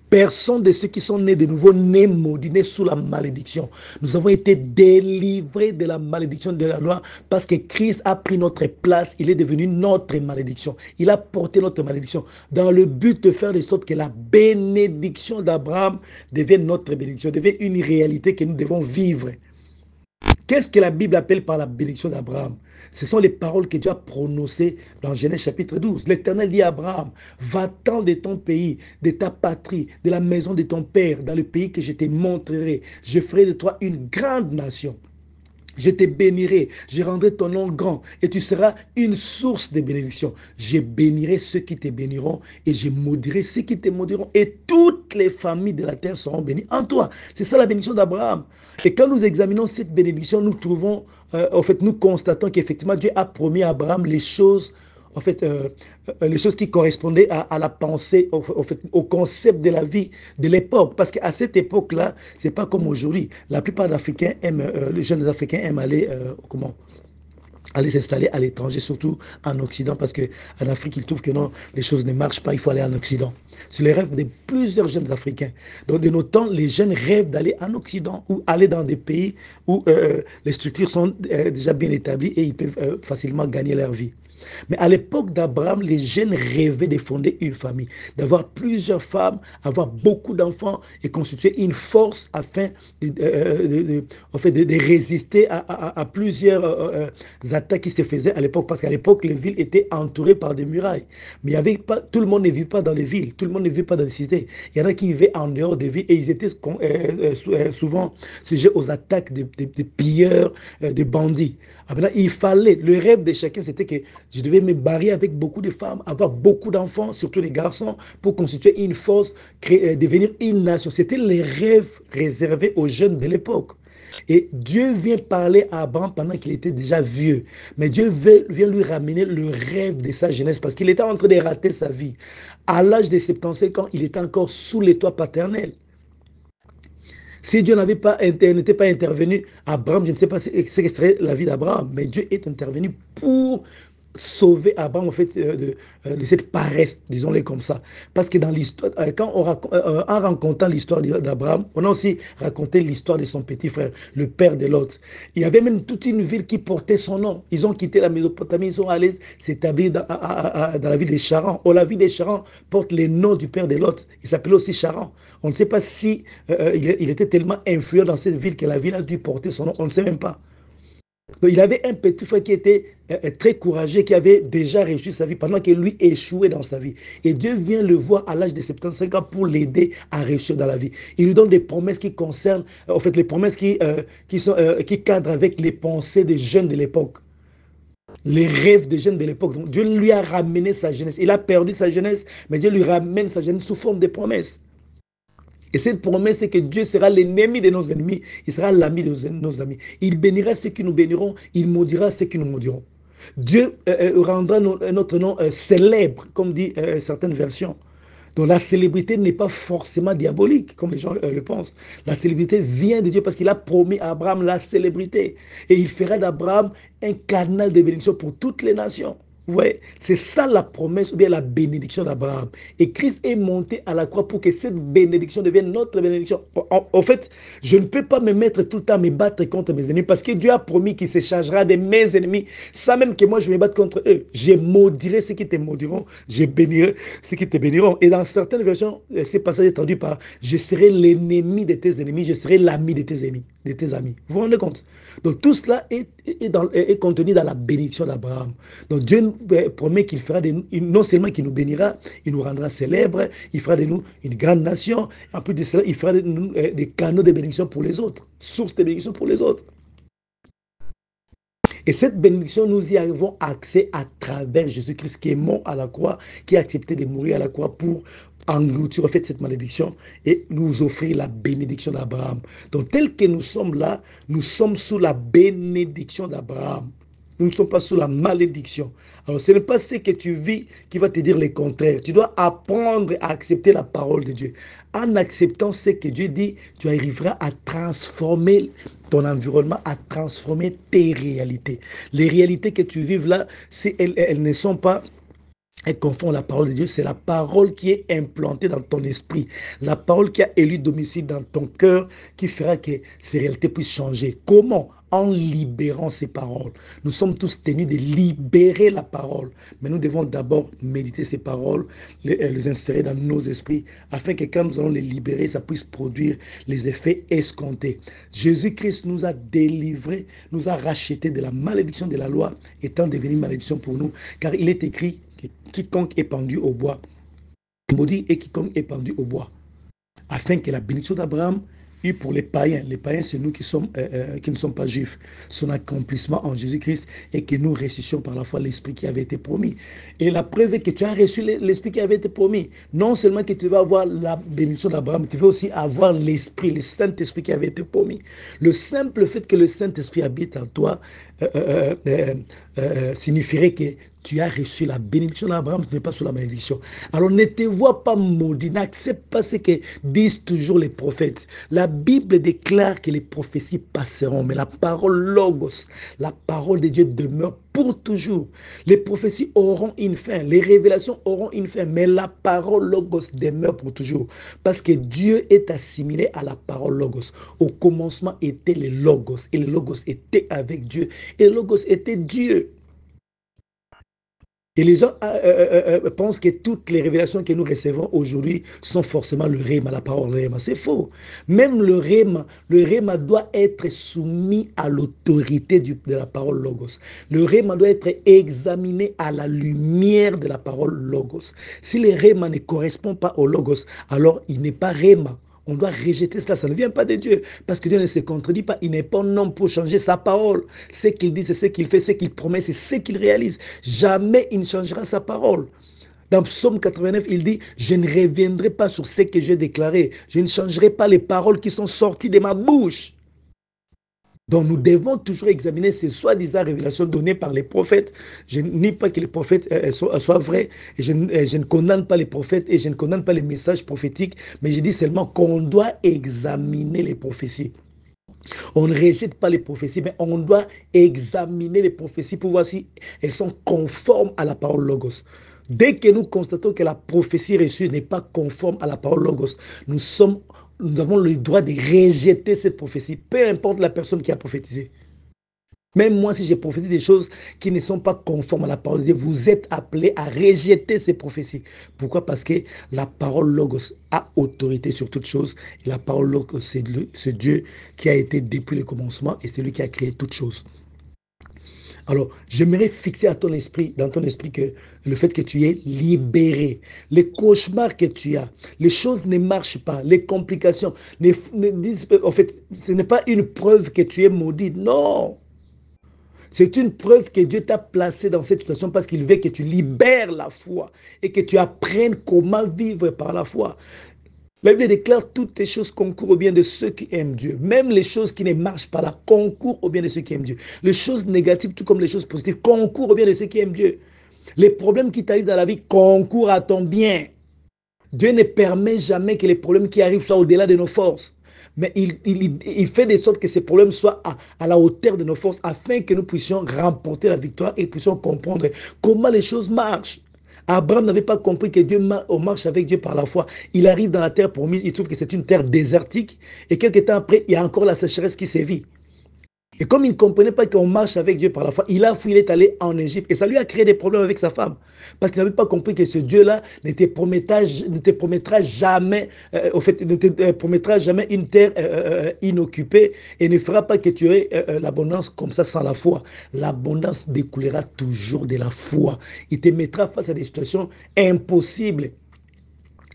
Personne de ceux qui sont nés de nouveau n'est maudit, nés sous la malédiction. Nous avons été délivrés de la malédiction de la loi parce que Christ a pris notre place. Il est devenu notre malédiction. Il a porté notre malédiction dans le but de faire de sorte que la bénédiction d'Abraham devienne notre bénédiction, devienne une réalité que nous devons vivre. Qu'est-ce que la Bible appelle par la bénédiction d'Abraham? Ce sont les paroles que Dieu a prononcées dans Genèse chapitre 12. L'Éternel dit à Abraham, va-t'en de ton pays, de ta patrie, de la maison de ton père, dans le pays que je te montrerai. Je ferai de toi une grande nation. Je te bénirai, je rendrai ton nom grand et tu seras une source de bénédiction. Je bénirai ceux qui te béniront et je maudirai ceux qui te maudiront. Et toutes les familles de la terre seront bénies en toi. C'est ça la bénédiction d'Abraham. Et quand nous examinons cette bénédiction, nous trouvons, en fait, nous constatons qu'effectivement Dieu a promis à Abraham les choses, en fait, les choses qui correspondaient à la pensée, fait, au concept de la vie de l'époque. Parce qu'à cette époque-là, c'est pas comme aujourd'hui. La plupart d'Africains aiment, les jeunes Africains aiment aller, comment, aller s'installer à l'étranger, surtout en Occident, parce qu'en Afrique, ils trouvent que non, les choses ne marchent pas, il faut aller en Occident. C'est le rêve de plusieurs jeunes Africains. Donc, de nos temps, les jeunes rêvent d'aller en Occident ou aller dans des pays où les structures sont déjà bien établies et ils peuvent facilement gagner leur vie. Mais à l'époque d'Abraham, les jeunes rêvaient de fonder une famille, d'avoir plusieurs femmes, avoir beaucoup d'enfants et constituer une force afin en fait, de résister à plusieurs attaques qui se faisaient à l'époque. Parce qu'à l'époque, les villes étaient entourées par des murailles. Mais il y avait pas, tout le monde ne vivait pas dans les villes, tout le monde ne vivait pas dans les cités. Il y en a qui vivaient en dehors des villes et ils étaient souvent sujets aux attaques des pilleurs, des bandits. Maintenant, il fallait, le rêve de chacun, c'était que je devais me marier avec beaucoup de femmes, avoir beaucoup d'enfants, surtout les garçons, pour constituer une force, créer, devenir une nation. C'était les rêves réservés aux jeunes de l'époque. Et Dieu vient parler à Abraham pendant qu'il était déjà vieux. Mais Dieu vient lui ramener le rêve de sa jeunesse parce qu'il était en train de rater sa vie. À l'âge de 75 ans, il était encore sous les toits paternels. Si Dieu n'était pas intervenu, Abraham, je ne sais pas ce que serait la vie d'Abraham, mais Dieu est intervenu pour sauver Abraham en fait, de cette paresse, disons-le comme ça. Parce que dans l'histoire, en racontant l'histoire d'Abraham, on a aussi raconté l'histoire de son petit frère, le père de Lot. Il y avait même toute une ville qui portait son nom. Ils ont quitté la Mésopotamie, ils sont allés s'établir dans la ville de Charan. Oh, la ville de Charan porte le nom du père de Lot. Il s'appelait aussi Charan. On ne sait pas si il était tellement influent dans cette ville que la ville a dû porter son nom. On ne sait même pas. Donc, il avait un petit frère qui était très courageux, qui avait déjà réussi sa vie pendant que lui échouait dans sa vie. Et Dieu vient le voir à l'âge de 75 ans pour l'aider à réussir dans la vie. Il lui donne des promesses qui concernent, en fait, les promesses qui cadrent avec les pensées des jeunes de l'époque, les rêves des jeunes de l'époque. Donc, Dieu lui a ramené sa jeunesse. Il a perdu sa jeunesse, mais Dieu lui ramène sa jeunesse sous forme de promesses. Et cette promesse, c'est que Dieu sera l'ennemi de nos ennemis, il sera l'ami de nos amis. Il bénira ceux qui nous béniront, il maudira ceux qui nous maudiront. Dieu rendra notre nom célèbre, comme dit certaines versions. Donc la célébrité n'est pas forcément diabolique, comme les gens le pensent. La célébrité vient de Dieu parce qu'il a promis à Abraham la célébrité. Et il fera d'Abraham un canal de bénédiction pour toutes les nations. Ouais, c'est ça la promesse ou bien la bénédiction d'Abraham. Et Christ est monté à la croix pour que cette bénédiction devienne notre bénédiction. En fait, je ne peux pas me mettre tout le temps à me battre contre mes ennemis parce que Dieu a promis qu'il se chargera de mes ennemis sans même que moi je me batte contre eux. Je maudirai ceux qui te maudiront, je bénirai ceux qui te béniront. Et dans certaines versions, ce passage est traduit par je serai l'ennemi de tes ennemis, je serai l'ami de tes ennemis, de tes amis. Vous vous rendez compte? Donc tout cela est contenu dans la bénédiction d'Abraham. Donc Dieu promet qu'il fera de nous, non seulement qu'il nous bénira, il nous rendra célèbres, il fera de nous une grande nation. En plus de cela, il fera de nous des canaux de bénédiction pour les autres, source de bénédiction pour les autres. Et cette bénédiction, nous y avons accès à travers Jésus-Christ qui est mort à la croix, qui a accepté de mourir à la croix pour engloutir en fait cette malédiction et nous offrir la bénédiction d'Abraham. Donc tel que nous sommes là, nous sommes sous la bénédiction d'Abraham. Nous ne sommes pas sous la malédiction. Alors ce n'est pas ce que tu vis qui va te dire le contraire. Tu dois apprendre à accepter la parole de Dieu. En acceptant ce que Dieu dit, tu arriveras à transformer ton environnement, à transformer tes réalités. Les réalités que tu vives là, elles ne sont pas... Elles confondent la parole de Dieu, c'est la parole qui est implantée dans ton esprit, la parole qui a élu domicile dans ton cœur qui fera que ces réalités puissent changer. Comment? En libérant ces paroles. Nous sommes tous tenus de libérer la parole, mais nous devons d'abord méditer ces paroles, les insérer dans nos esprits, afin que quand nous allons les libérer, ça puisse produire les effets escomptés. Jésus-Christ nous a délivrés, nous a rachetés de la malédiction de la loi, étant devenu malédiction pour nous, car il est écrit que quiconque est pendu au bois, maudit et quiconque est pendu au bois, afin que la bénédiction d'Abraham eu pour les païens. Les païens, c'est nous qui ne sommes pas juifs. Son accomplissement en Jésus-Christ et que nous ressuscions par la foi l'Esprit qui avait été promis. Et la preuve est que tu as reçu l'Esprit qui avait été promis. Non seulement que tu vas avoir la bénédiction d'Abraham, tu vas aussi avoir l'Esprit, le Saint-Esprit qui avait été promis. Le simple fait que le Saint-Esprit habite en toi signifierait que tu as reçu la bénédiction d'Abraham, tu n'es pas sous la malédiction. Alors ne te vois pas maudit, n'accepte pas ce que disent toujours les prophètes. La Bible déclare que les prophéties passeront, mais la parole logos, la parole de Dieu demeure pour toujours. Les prophéties auront une fin, les révélations auront une fin, mais la parole logos demeure pour toujours. Parce que Dieu est assimilé à la parole logos. Au commencement était le logos, et le logos était avec Dieu, et le logos était Dieu. Et les gens pensent que toutes les révélations que nous recevons aujourd'hui sont forcément le rhéma, la parole rhéma. C'est faux. Même le rhéma doit être soumis à l'autorité de la parole logos. Le rhéma doit être examiné à la lumière de la parole logos. Si le rhéma ne correspond pas au logos, alors il n'est pas rhéma. On doit rejeter cela, ça ne vient pas de Dieu. Parce que Dieu ne se contredit pas. Il n'est pas un homme pour changer sa parole. Ce qu'il dit, c'est ce qu'il fait, ce qu'il promet, c'est ce qu'il réalise. Jamais il ne changera sa parole. Dans Psaume 89, il dit, je ne reviendrai pas sur ce que j'ai déclaré. Je ne changerai pas les paroles qui sont sorties de ma bouche. Donc nous devons toujours examiner ces soi-disant révélations données par les prophètes. Je ne nie pas que les prophètes soient vrais. Et je ne condamne pas les prophètes et je ne condamne pas les messages prophétiques. Mais je dis seulement qu'on doit examiner les prophéties. On ne rejette pas les prophéties, mais on doit examiner les prophéties pour voir si elles sont conformes à la parole logos. Dès que nous constatons que la prophétie reçue n'est pas conforme à la parole logos, nous avons le droit de rejeter cette prophétie, peu importe la personne qui a prophétisé. Même moi, si j'ai prophétisé des choses qui ne sont pas conformes à la parole de Dieu, vous êtes appelés à rejeter ces prophéties. Pourquoi? Parce que la parole logos a autorité sur toute chose. Et la parole logos, c'est Dieu qui a été depuis le commencement et c'est lui qui a créé toutes choses. Alors, j'aimerais fixer dans ton esprit que le fait que tu es libéré, les cauchemars que tu as, les choses ne marchent pas, les complications, en fait, ce n'est pas une preuve que tu es maudit, non. C'est une preuve que Dieu t'a placé dans cette situation parce qu'il veut que tu libères la foi et que tu apprennes comment vivre par la foi. La Bible déclare toutes les choses concourent au bien de ceux qui aiment Dieu. Même les choses qui ne marchent pas là concourent au bien de ceux qui aiment Dieu. Les choses négatives, tout comme les choses positives, concourent au bien de ceux qui aiment Dieu. Les problèmes qui t'arrivent dans la vie concourent à ton bien. Dieu ne permet jamais que les problèmes qui arrivent soient au-delà de nos forces. Mais il fait de sorte que ces problèmes soient à la hauteur de nos forces afin que nous puissions remporter la victoire et puissions comprendre comment les choses marchent. Abraham n'avait pas compris que Dieu marche avec Dieu par la foi. Il arrive dans la terre promise, il trouve que c'est une terre désertique et quelques temps après, il y a encore la sécheresse qui sévit. Et comme il ne comprenait pas qu'on marche avec Dieu par la foi, il a fui, il est allé en Égypte. Et ça lui a créé des problèmes avec sa femme. Parce qu'il n'avait pas compris que ce Dieu-là ne te promettra jamais, ne te promettra jamais une terre inoccupée et ne fera pas que tu aies l'abondance comme ça sans la foi. L'abondance découlera toujours de la foi. Il te mettra face à des situations impossibles.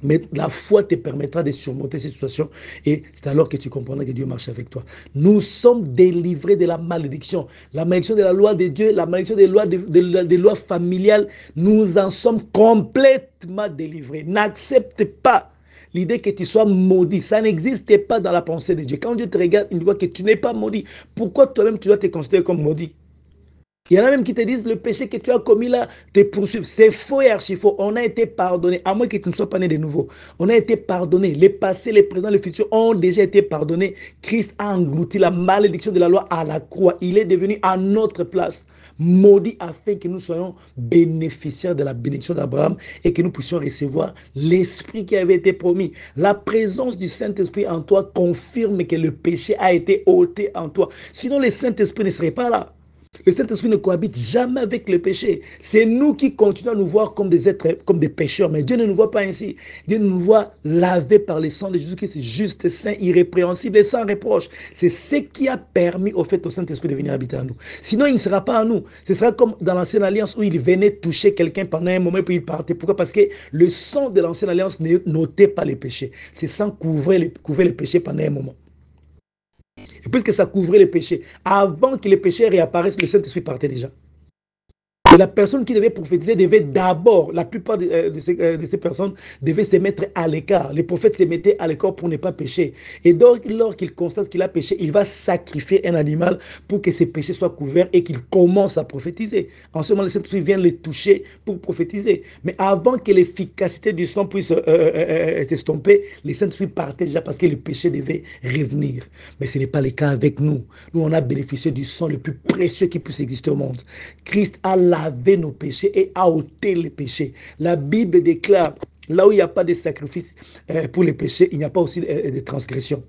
Mais la foi te permettra de surmonter ces situations et c'est alors que tu comprendras que Dieu marche avec toi. Nous sommes délivrés de la malédiction. La malédiction de la loi de Dieu, la malédiction des lois familiales, nous en sommes complètement délivrés. N'accepte pas l'idée que tu sois maudit. Ça n'existe pas dans la pensée de Dieu. Quand Dieu te regarde, il voit que tu n'es pas maudit. Pourquoi toi-même tu dois te considérer comme maudit? Il y en a même qui te disent le péché que tu as commis là te poursuit. C'est faux et archi faux. On a été pardonné, à moins que tu ne sois pas né de nouveau. On a été pardonné. Les passés, les présents, les futurs ont déjà été pardonnés. Christ a englouti la malédiction de la loi à la croix. Il est devenu à notre place maudit afin que nous soyons bénéficiaires de la bénédiction d'Abraham et que nous puissions recevoir l'Esprit qui avait été promis. La présence du Saint-Esprit en toi confirme que le péché a été ôté en toi. Sinon, le Saint-Esprit ne serait pas là. Le Saint-Esprit ne cohabite jamais avec le péché. C'est nous qui continuons à nous voir comme des êtres, comme des pécheurs. Mais Dieu ne nous voit pas ainsi. Dieu nous voit lavés par le sang de Jésus-Christ, juste, saint, irrépréhensible et sans reproche. C'est ce qui a permis au Saint-Esprit de venir habiter en nous. Sinon, il ne sera pas en nous. Ce sera comme dans l'Ancienne Alliance où il venait toucher quelqu'un pendant un moment puis il partait. Pourquoi? Parce que le sang de l'Ancienne Alliance ne notait pas les péchés. Ce sang couvrait les péchés pendant un moment. Et puisque ça couvrait les péchés, avant que les péchés réapparaissent, le Saint-Esprit partait déjà. Et la personne qui devait prophétiser devait d'abord, la plupart de ces personnes devaient se mettre à l'écart. Les prophètes se mettaient à l'écart pour ne pas pécher. Et donc, lorsqu'il constate qu'il a péché, il va sacrifier un animal pour que ses péchés soient couverts et qu'il commence à prophétiser. En ce moment, le Saint-Esprit vient les toucher pour prophétiser. Mais avant que l'efficacité du sang puisse s'estomper, le Saint-Esprit partait déjà parce que le péché devait revenir. Mais ce n'est pas le cas avec nous. Nous, on a bénéficié du sang le plus précieux qui puisse exister au monde. Christ a lavé nos péchés et a ôté les péchés. La Bible déclare, là où il n'y a pas de sacrifice pour les péchés, il n'y a pas aussi de transgression.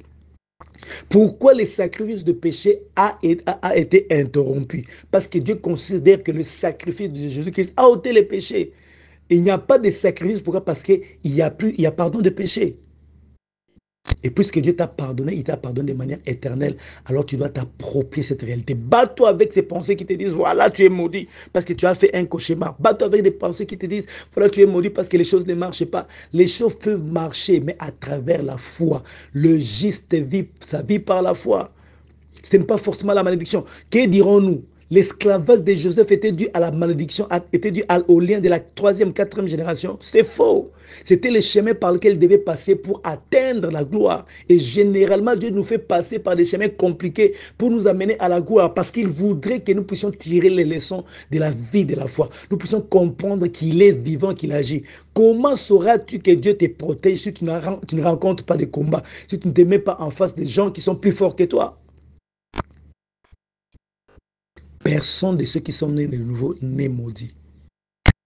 Pourquoi le sacrifice de péché a été interrompu? Parce que Dieu considère que le sacrifice de Jésus-Christ a ôté les péchés. Il n'y a pas de sacrifice. Pourquoi? Parce qu'il y a pardon de péché. Et puisque Dieu t'a pardonné, il t'a pardonné de manière éternelle, alors tu dois t'approprier cette réalité. Bats-toi avec ces pensées qui te disent, voilà, tu es maudit parce que tu as fait un cauchemar. Bats-toi avec des pensées qui te disent, voilà, tu es maudit parce que les choses ne marchent pas. Les choses peuvent marcher, mais à travers la foi. Le juste vit sa vie par la foi. Ce n'est pas forcément la malédiction. Que dirons-nous? L'esclavage de Joseph était dû à la malédiction, était dû au lien de la troisième, quatrième génération. C'est faux. C'était le chemin par lequel il devait passer pour atteindre la gloire. Et généralement, Dieu nous fait passer par des chemins compliqués pour nous amener à la gloire parce qu'il voudrait que nous puissions tirer les leçons de la vie de la foi. Nous puissions comprendre qu'il est vivant, qu'il agit. Comment sauras-tu que Dieu te protège si tu ne rencontres pas de combat, si tu ne te mets pas en face des gens qui sont plus forts que toi? Personne de ceux qui sont nés de nouveau n'est maudit.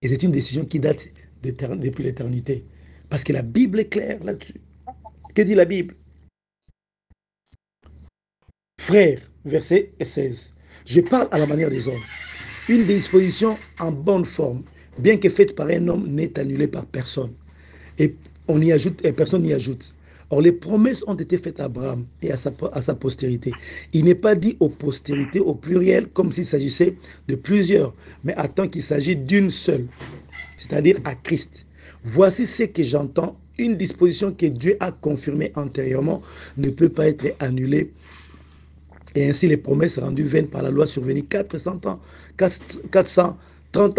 Et c'est une décision qui date depuis l'éternité. Parce que la Bible est claire là-dessus. Que dit la Bible? Frères, verset 16. Je parle à la manière des hommes. Une disposition en bonne forme, bien que faite par un homme, n'est annulée par personne. Et personne n'y ajoute. Or, les promesses ont été faites à Abraham et à sa postérité. Il n'est pas dit aux postérités au pluriel comme s'il s'agissait de plusieurs, mais à tant qu'il s'agit d'une seule, c'est-à-dire à Christ. Voici ce que j'entends. Une disposition que Dieu a confirmée antérieurement ne peut pas être annulée. Et ainsi, les promesses rendues vaines par la loi survenues 430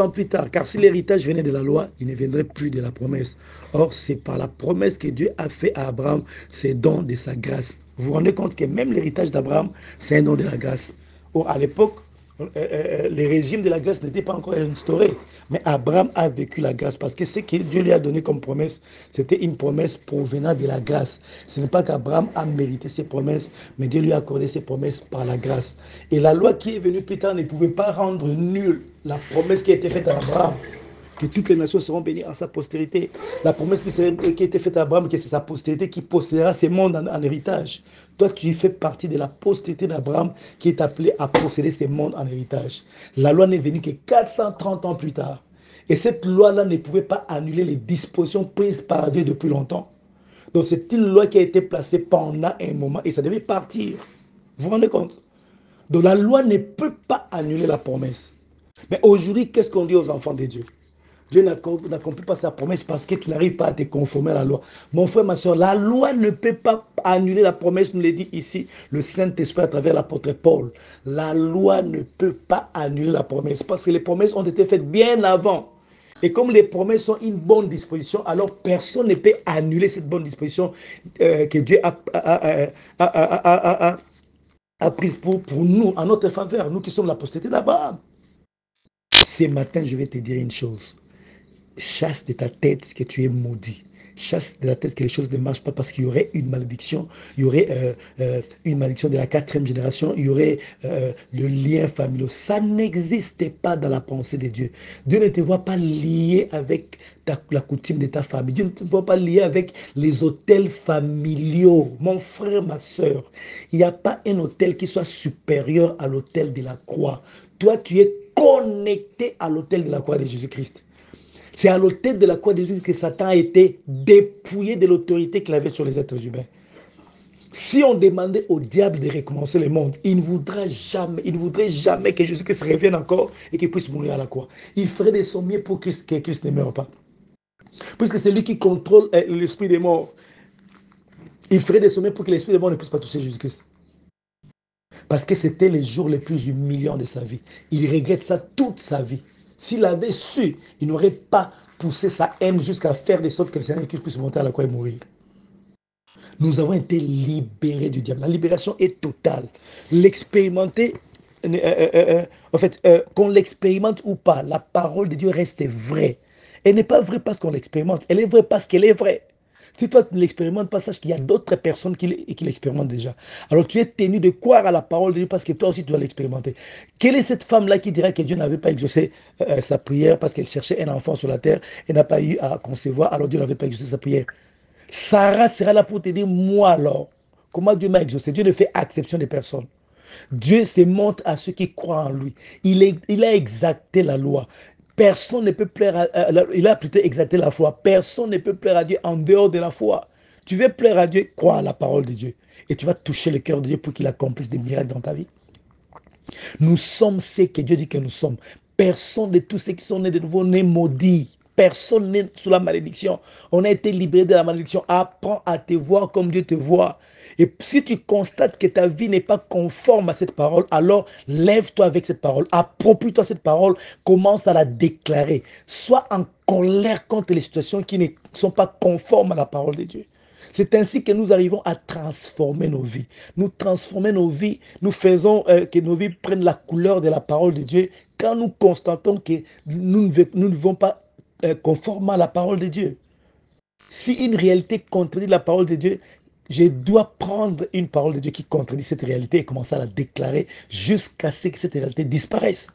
ans plus tard. Car si l'héritage venait de la loi, il ne viendrait plus de la promesse. Or, c'est par la promesse que Dieu a fait à Abraham, c'est don de sa grâce. Vous vous rendez compte que même l'héritage d'Abraham, c'est un don de la grâce. Or, à l'époque, le régime de la grâce n'était pas encore instauré. Mais Abraham a vécu la grâce parce que ce que Dieu lui a donné comme promesse, c'était une promesse provenant de la grâce. Ce n'est pas qu'Abraham a mérité ses promesses, mais Dieu lui a accordé ses promesses par la grâce. Et la loi qui est venue plus tard ne pouvait pas rendre nulle la promesse qui a été faite à Abraham, que toutes les nations seront bénies en sa postérité. La promesse qui a été faite à Abraham, que c'est sa postérité qui possédera ces mondes en héritage. Toi, tu fais partie de la postérité d'Abraham qui est appelée à posséder ces mondes en héritage. La loi n'est venue que 430 ans plus tard. Et cette loi-là ne pouvait pas annuler les dispositions prises par Dieu depuis longtemps. Donc c'est une loi qui a été placée pendant un moment et ça devait partir. Vous vous rendez compte? Donc la loi ne peut pas annuler la promesse. Mais aujourd'hui, qu'est-ce qu'on dit aux enfants de Dieu? Dieu n'accomplit pas sa promesse parce que tu n'arrives pas à te conformer à la loi. Mon frère, ma soeur, la loi ne peut pas annuler la promesse, nous l'a dit ici le Saint-Esprit à travers l'apôtre Paul. La loi ne peut pas annuler la promesse parce que les promesses ont été faites bien avant. Et comme les promesses sont une bonne disposition, alors personne ne peut annuler cette bonne disposition que Dieu a prise pour nous, en notre faveur, nous qui sommes la postérité d'Abraham. Ce matin, je vais te dire une chose. Chasse de ta tête que tu es maudit. Chasse de la tête que les choses ne marchent pas parce qu'il y aurait une malédiction. Il y aurait une malédiction de la quatrième génération. Il y aurait le lien familial. Ça n'existe pas dans la pensée de Dieu. Dieu ne te voit pas lié avec la coutume de ta famille. Dieu ne te voit pas lié avec les hôtels familiaux. Mon frère, ma soeur, il n'y a pas un hôtel qui soit supérieur à l'hôtel de la croix. Toi, tu es connecté à l'hôtel de la croix de Jésus-Christ. C'est à l'autel de la croix de Jésus que Satan a été dépouillé de l'autorité qu'il avait sur les êtres humains. Si on demandait au diable de recommencer le monde, il ne voudrait jamais que Jésus-Christ revienne encore et qu'il puisse mourir à la croix. Il ferait de son mieux pour que Christ ne meure pas. Puisque c'est lui qui contrôle l'esprit des morts. Il ferait de son mieux pour que l'esprit des morts ne puisse pas toucher Jésus-Christ. Parce que c'était les jours les plus humiliants de sa vie. Il regrette ça toute sa vie. S'il avait su, il n'aurait pas poussé sa haine jusqu'à faire de sorte que le Seigneur puisse monter à la croix et mourir. Nous avons été libérés du diable. La libération est totale. L'expérimenter, en fait, qu'on l'expérimente ou pas, la parole de Dieu reste vraie. Elle n'est pas vraie parce qu'on l'expérimente, elle est vraie parce qu'elle est vraie. Si toi, tu ne l'expérimentes pas, sache qu'il y a d'autres personnes qui l'expérimentent déjà. Alors tu es tenu de croire à la parole de Dieu parce que toi aussi, tu dois l'expérimenter. Quelle est cette femme-là qui dira que Dieu n'avait pas exaucé sa prière parce qu'elle cherchait un enfant sur la terre et n'a pas eu à concevoir, alors Dieu n'avait pas exaucé sa prière? Sarah sera là pour te dire, moi alors, comment Dieu m'a exaucé? Dieu ne fait exception des personnes. Dieu se montre à ceux qui croient en lui. Il a exacté la loi. Personne ne peut plaire il a plutôt exacté la foi. Personne ne peut plaire à Dieu en dehors de la foi. Tu veux plaire à Dieu, crois à la parole de Dieu. Et tu vas toucher le cœur de Dieu pour qu'il accomplisse des miracles dans ta vie. Nous sommes ce que Dieu dit que nous sommes. Personne de tous ceux qui sont nés de nouveau n'est maudit. Personne n'est sous la malédiction. On a été libéré de la malédiction. Apprends à te voir comme Dieu te voit. Et si tu constates que ta vie n'est pas conforme à cette parole, alors lève-toi avec cette parole. Approprie-toi cette parole. Commence à la déclarer. Sois en colère contre les situations qui ne sont pas conformes à la parole de Dieu. C'est ainsi que nous arrivons à transformer nos vies. Nous transformer nos vies, nous faisons que nos vies prennent la couleur de la parole de Dieu quand nous constatons que nous ne vivons pas conformément à la parole de Dieu. Si une réalité contredit la parole de Dieu, je dois prendre une parole de Dieu qui contredit cette réalité et commencer à la déclarer jusqu'à ce que cette réalité disparaisse.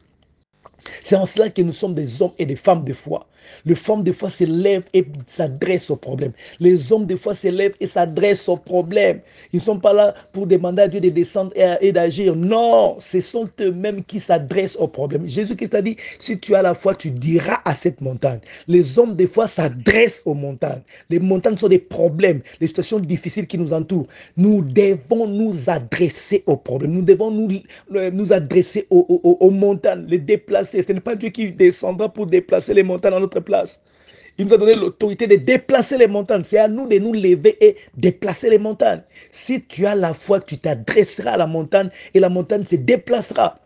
C'est en cela que nous sommes des hommes et des femmes de foi. Les femmes de foi se lèvent et s'adressent au problème. Les hommes de foi se lèvent et s'adressent au problème. Ils ne sont pas là pour demander à Dieu de descendre et d'agir. Non, ce sont eux-mêmes qui s'adressent au problème. Jésus-Christ a dit, si tu as la foi, tu diras à cette montagne. Les hommes de foi s'adressent aux montagnes. Les montagnes sont des problèmes, les situations difficiles qui nous entourent. Nous devons nous adresser aux problèmes. Nous devons nous adresser aux montagnes, les déplacer. Ce n'est pas Dieu qui descendra pour déplacer les montagnes à notre place. Il nous a donné l'autorité de déplacer les montagnes. C'est à nous de nous lever et déplacer les montagnes. Si tu as la foi, tu t'adresseras à la montagne et la montagne se déplacera.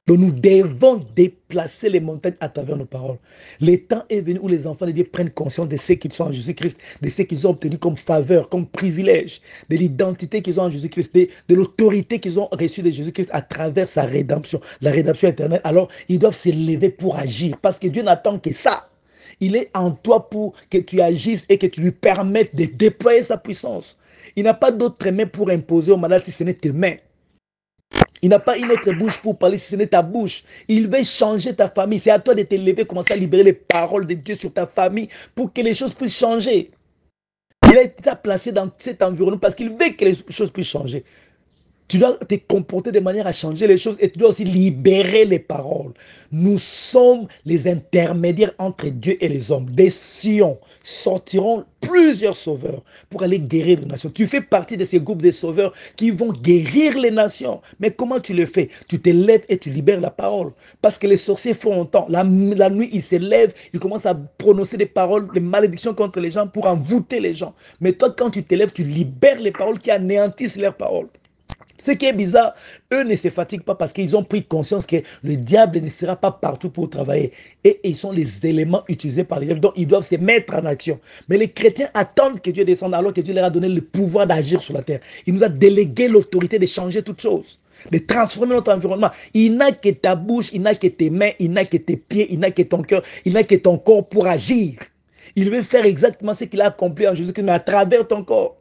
Donc nous devons déplacer les montagnes à travers nos paroles. Le temps est venu où les enfants de Dieu prennent conscience de ce qu'ils sont en Jésus-Christ, de ce qu'ils ont obtenu comme faveur, comme privilège, de l'identité qu'ils ont en Jésus-Christ, de l'autorité qu'ils ont reçue de Jésus-Christ à travers sa rédemption, la rédemption éternelle. Alors ils doivent se lever pour agir parce que Dieu n'attend que ça. Il est en toi pour que tu agisses et que tu lui permettes de déployer sa puissance. Il n'a pas d'autre main pour imposer aux malades si ce n'est tes mains. Il n'a pas une autre bouche pour parler si ce n'est ta bouche. Il veut changer ta famille. C'est à toi de te lever, commencer à libérer les paroles de Dieu sur ta famille pour que les choses puissent changer. Il a été placé dans cet environnement parce qu'il veut que les choses puissent changer. Tu dois te comporter de manière à changer les choses et tu dois aussi libérer les paroles. Nous sommes les intermédiaires entre Dieu et les hommes. Des Sion sortiront plusieurs sauveurs pour aller guérir les nations. Tu fais partie de ces groupes de sauveurs qui vont guérir les nations. Mais comment tu le fais? Tu te lèves et tu libères la parole. Parce que les sorciers font longtemps. La nuit, ils se lèvent, ils commencent à prononcer des paroles, des malédictions contre les gens pour envoûter les gens. Mais toi, quand tu te lèves, tu libères les paroles qui anéantissent leurs paroles. Ce qui est bizarre, eux ne se fatiguent pas parce qu'ils ont pris conscience que le diable ne sera pas partout pour travailler. Et ils sont les éléments utilisés par les diables. Donc, ils doivent se mettre en action. Mais les chrétiens attendent que Dieu descende alors que Dieu leur a donné le pouvoir d'agir sur la terre. Il nous a délégué l'autorité de changer toutes choses, de transformer notre environnement. Il n'a que ta bouche, il n'a que tes mains, il n'a que tes pieds, il n'a que ton cœur, il n'a que ton corps pour agir. Il veut faire exactement ce qu'il a accompli en Jésus-Christ, mais à travers ton corps.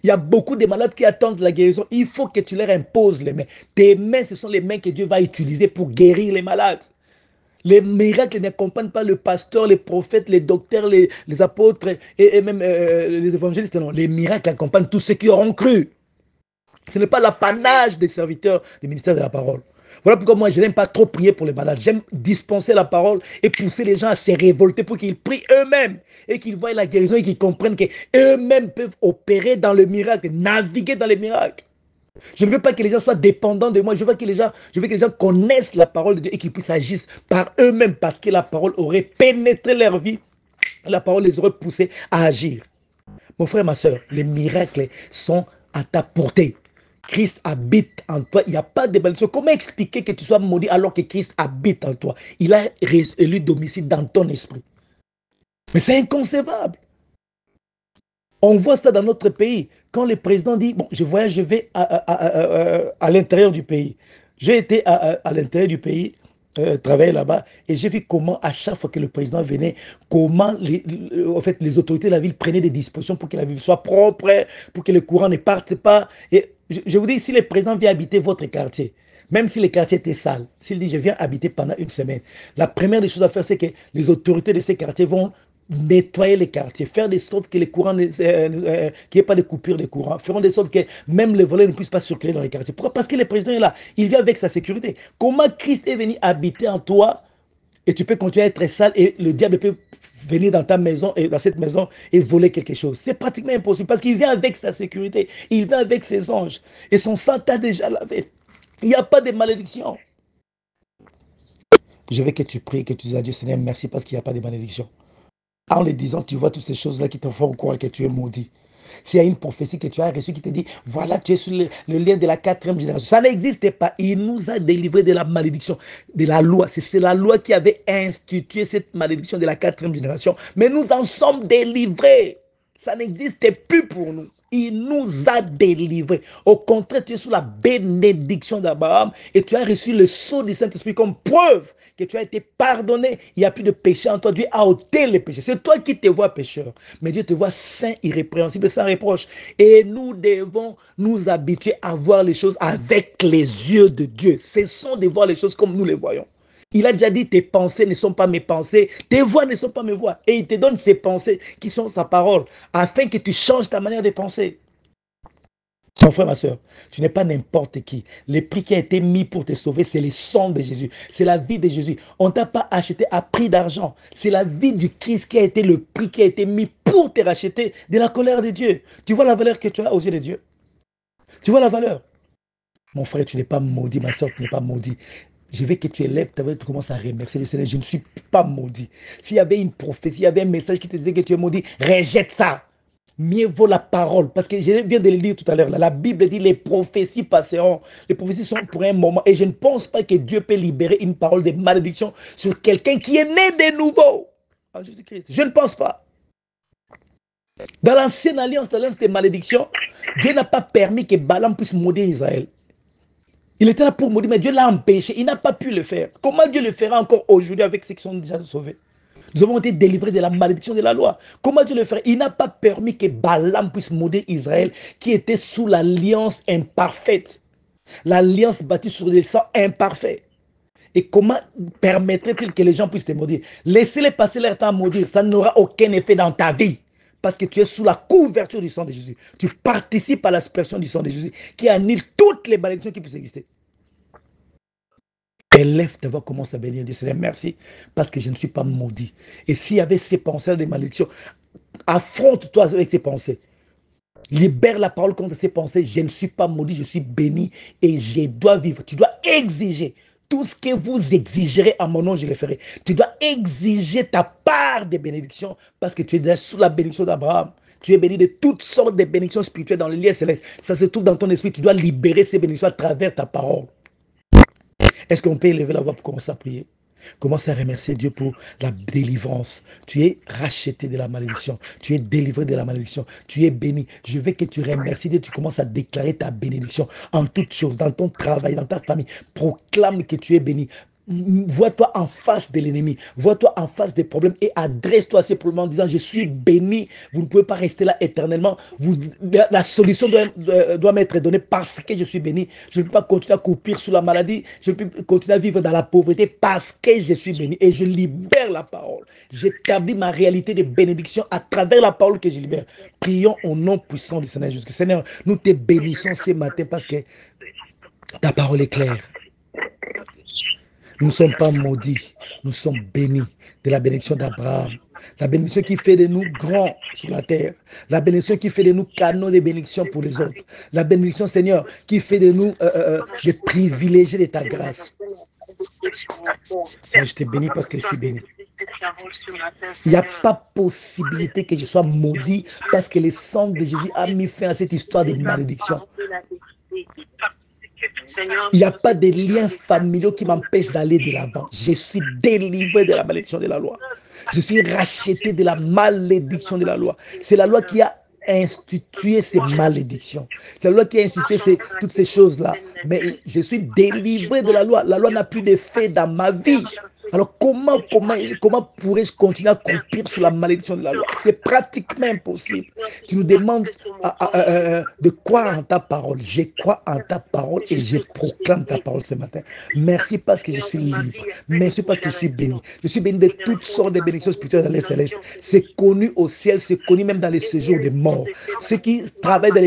Il y a beaucoup de malades qui attendent la guérison. Il faut que tu leur imposes les mains. Tes mains, ce sont les mains que Dieu va utiliser pour guérir les malades. Les miracles n'accompagnent pas le pasteur, les prophètes, les docteurs, les apôtres et même les évangélistes. Non, les miracles accompagnent tous ceux qui auront cru. Ce n'est pas l'apanage des serviteurs du ministère de la parole. Voilà pourquoi moi, je n'aime pas trop prier pour les malades. J'aime dispenser la parole et pousser les gens à se révolter pour qu'ils prient eux-mêmes et qu'ils voient la guérison et qu'ils comprennent qu'eux-mêmes peuvent opérer dans le miracle, naviguer dans les miracles. Je ne veux pas que les gens soient dépendants de moi. Je veux que les gens connaissent la parole de Dieu et qu'ils puissent agir par eux-mêmes parce que la parole aurait pénétré leur vie. La parole les aurait poussés à agir. Mon frère, ma soeur, les miracles sont à ta portée. Christ habite en toi, il n'y a pas de malédiction. Comment expliquer que tu sois maudit alors que Christ habite en toi? Il a élu domicile dans ton esprit. Mais c'est inconcevable. On voit ça dans notre pays. Quand le président dit, bon, je voyage, je vais à l'intérieur du pays. J'ai été à l'intérieur du pays, travailler là-bas, et j'ai vu comment, à chaque fois que le président venait, comment en fait, les autorités de la ville prenaient des dispositions pour que la ville soit propre, pour que le courant ne parte pas. Et je vous dis, si le président vient habiter votre quartier, même si le quartier était sale, s'il dit, je viens habiter pendant une semaine, la première des choses à faire, c'est que les autorités de ces quartiers vont nettoyer les quartiers, faire de sorte que les courants, qu'il n'y ait pas de coupure de courant, feront de sorte que même les volets ne puissent pas circuler dans les quartiers. Pourquoi? Parce que le président est là, il vient avec sa sécurité. Comment Christ est venu habiter en toi et tu peux continuer à être sale et le diable peut venir dans ta maison et dans cette maison et voler quelque chose? C'est pratiquement impossible parce qu'il vient avec sa sécurité, il vient avec ses anges et son sang t'a déjà lavé. Il n'y a pas de malédiction. Je veux que tu pries, que tu dises à Dieu, Seigneur, merci parce qu'il n'y a pas de malédiction. En le disant, tu vois toutes ces choses-là qui te font croire que tu es maudit. S'il y a une prophétie que tu as reçue qui te dit, voilà, tu es sur le lien de la 4e génération. Ça n'existait pas. Il nous a délivrés de la malédiction, de la loi. C'est la loi qui avait institué cette malédiction de la 4e génération. Mais nous en sommes délivrés. Ça n'existait plus pour nous. Il nous a délivrés. Au contraire, tu es sous la bénédiction d'Abraham et tu as reçu le sceau du Saint-Esprit comme preuve que tu as été pardonné. Il n'y a plus de péché en toi. Dieu a ôté les péchés. C'est toi qui te vois pécheur. Mais Dieu te voit saint, irrépréhensible, sans reproche. Et nous devons nous habituer à voir les choses avec les yeux de Dieu. Cessons de voir les choses comme nous les voyons. Il a déjà dit, tes pensées ne sont pas mes pensées, tes voix ne sont pas mes voix. Et il te donne ses pensées qui sont sa parole, afin que tu changes ta manière de penser. Mon frère, ma soeur, tu n'es pas n'importe qui. Le prix qui a été mis pour te sauver, c'est le sang de Jésus. C'est la vie de Jésus. On ne t'a pas acheté à prix d'argent. C'est la vie du Christ qui a été le prix qui a été mis pour te racheter de la colère de Dieu. Tu vois la valeur que tu as aux yeux de Dieu? Tu vois la valeur? Mon frère, tu n'es pas maudit. Ma soeur, tu n'es pas maudit. Je veux que tu élèves ta voix, tu commences à remercier le Seigneur. Je ne suis pas maudit. S'il y avait une prophétie, il y avait un message qui te disait que tu es maudit, rejette ça. Mieux vaut la parole. Parce que je viens de le dire tout à l'heure. La Bible dit les prophéties passeront. Les prophéties sont pour un moment. Et je ne pense pas que Dieu peut libérer une parole de malédiction sur quelqu'un qui est né de nouveau en Jésus-Christ. Je ne pense pas. Dans l'ancienne alliance, l'alliance des malédictions, Dieu n'a pas permis que Balaam puisse maudire Israël. Il était là pour maudire, mais Dieu l'a empêché. Il n'a pas pu le faire. Comment Dieu le fera encore aujourd'hui avec ceux qui sont déjà sauvés? Nous avons été délivrés de la malédiction de la loi. Comment Dieu le ferait? Il n'a pas permis que Balaam puisse maudire Israël qui était sous l'alliance imparfaite. L'alliance bâtie sur des sangs imparfaits. Et comment permettrait-il que les gens puissent te maudire? Laissez-les passer leur temps à maudire. Ça n'aura aucun effet dans ta vie. Parce que tu es sous la couverture du sang de Jésus. Tu participes à l'aspersion du sang de Jésus qui annule toutes les malédictions qui puissent exister. Élève ta voix, commence à bénir Dieu. Seigneur, merci parce que je ne suis pas maudit. Et s'il y avait ces pensées de malédiction, affronte-toi avec ces pensées. Libère la parole contre ces pensées. Je ne suis pas maudit, je suis béni et je dois vivre. Tu dois exiger. Tout ce que vous exigerez à mon nom, je le ferai. Tu dois exiger ta part de bénédiction parce que tu es déjà sous la bénédiction d'Abraham. Tu es béni de toutes sortes de bénédictions spirituelles dans le lieu céleste. Ça se trouve dans ton esprit. Tu dois libérer ces bénédictions à travers ta parole. Est-ce qu'on peut élever la voix pour commencer à prier? Commence à remercier Dieu pour la délivrance. Tu es racheté de la malédiction. Tu es délivré de la malédiction. Tu es béni. Je veux que tu remercies Dieu. Tu commences à déclarer ta bénédiction en toutes choses, dans ton travail, dans ta famille. Proclame que tu es béni. Vois-toi en face de l'ennemi, vois-toi en face des problèmes et adresse-toi à ces problèmes en disant je suis béni, vous ne pouvez pas rester là éternellement, la solution doit m'être donnée parce que je suis béni, je ne peux pas continuer à courir sous la maladie, je ne peux pas continuer à vivre dans la pauvreté parce que je suis béni et je libère la parole, j'établis ma réalité de bénédiction à travers la parole que je libère. Prions au nom puissant du Seigneur Jésus. Seigneur, nous te bénissons ce matin parce que ta parole est claire. Nous ne sommes pas maudits, nous sommes bénis de la bénédiction d'Abraham. La bénédiction qui fait de nous grands sur la terre. La bénédiction qui fait de nous canaux de bénédiction pour les autres. La bénédiction, Seigneur, qui fait de nous des privilégiés de ta grâce. Seigneur, je te bénis parce que je suis béni. Il n'y a pas possibilité que je sois maudit parce que le sang de Jésus a mis fin à cette histoire de malédiction. Il n'y a pas de liens familiaux qui m'empêchent d'aller de l'avant. Je suis délivré de la malédiction de la loi. Je suis racheté de la malédiction de la loi. C'est la loi qui a institué ces malédictions. C'est la loi qui a institué toutes ces choses-là. Mais je suis délivré de la loi. La loi n'a plus d'effet dans ma vie. Alors comment pourrais-je continuer à accomplir sous la malédiction de la loi? C'est pratiquement impossible. Tu nous demandes de croire en ta parole. Je crois en ta parole et je proclame ta parole ce matin. Merci parce que je suis libre. Merci parce que je suis béni. Je suis béni de toutes sortes de bénédictions spirituelles dans les célestes. C'est connu au ciel, c'est connu même dans les séjours des morts. Ceux qui travaillent dans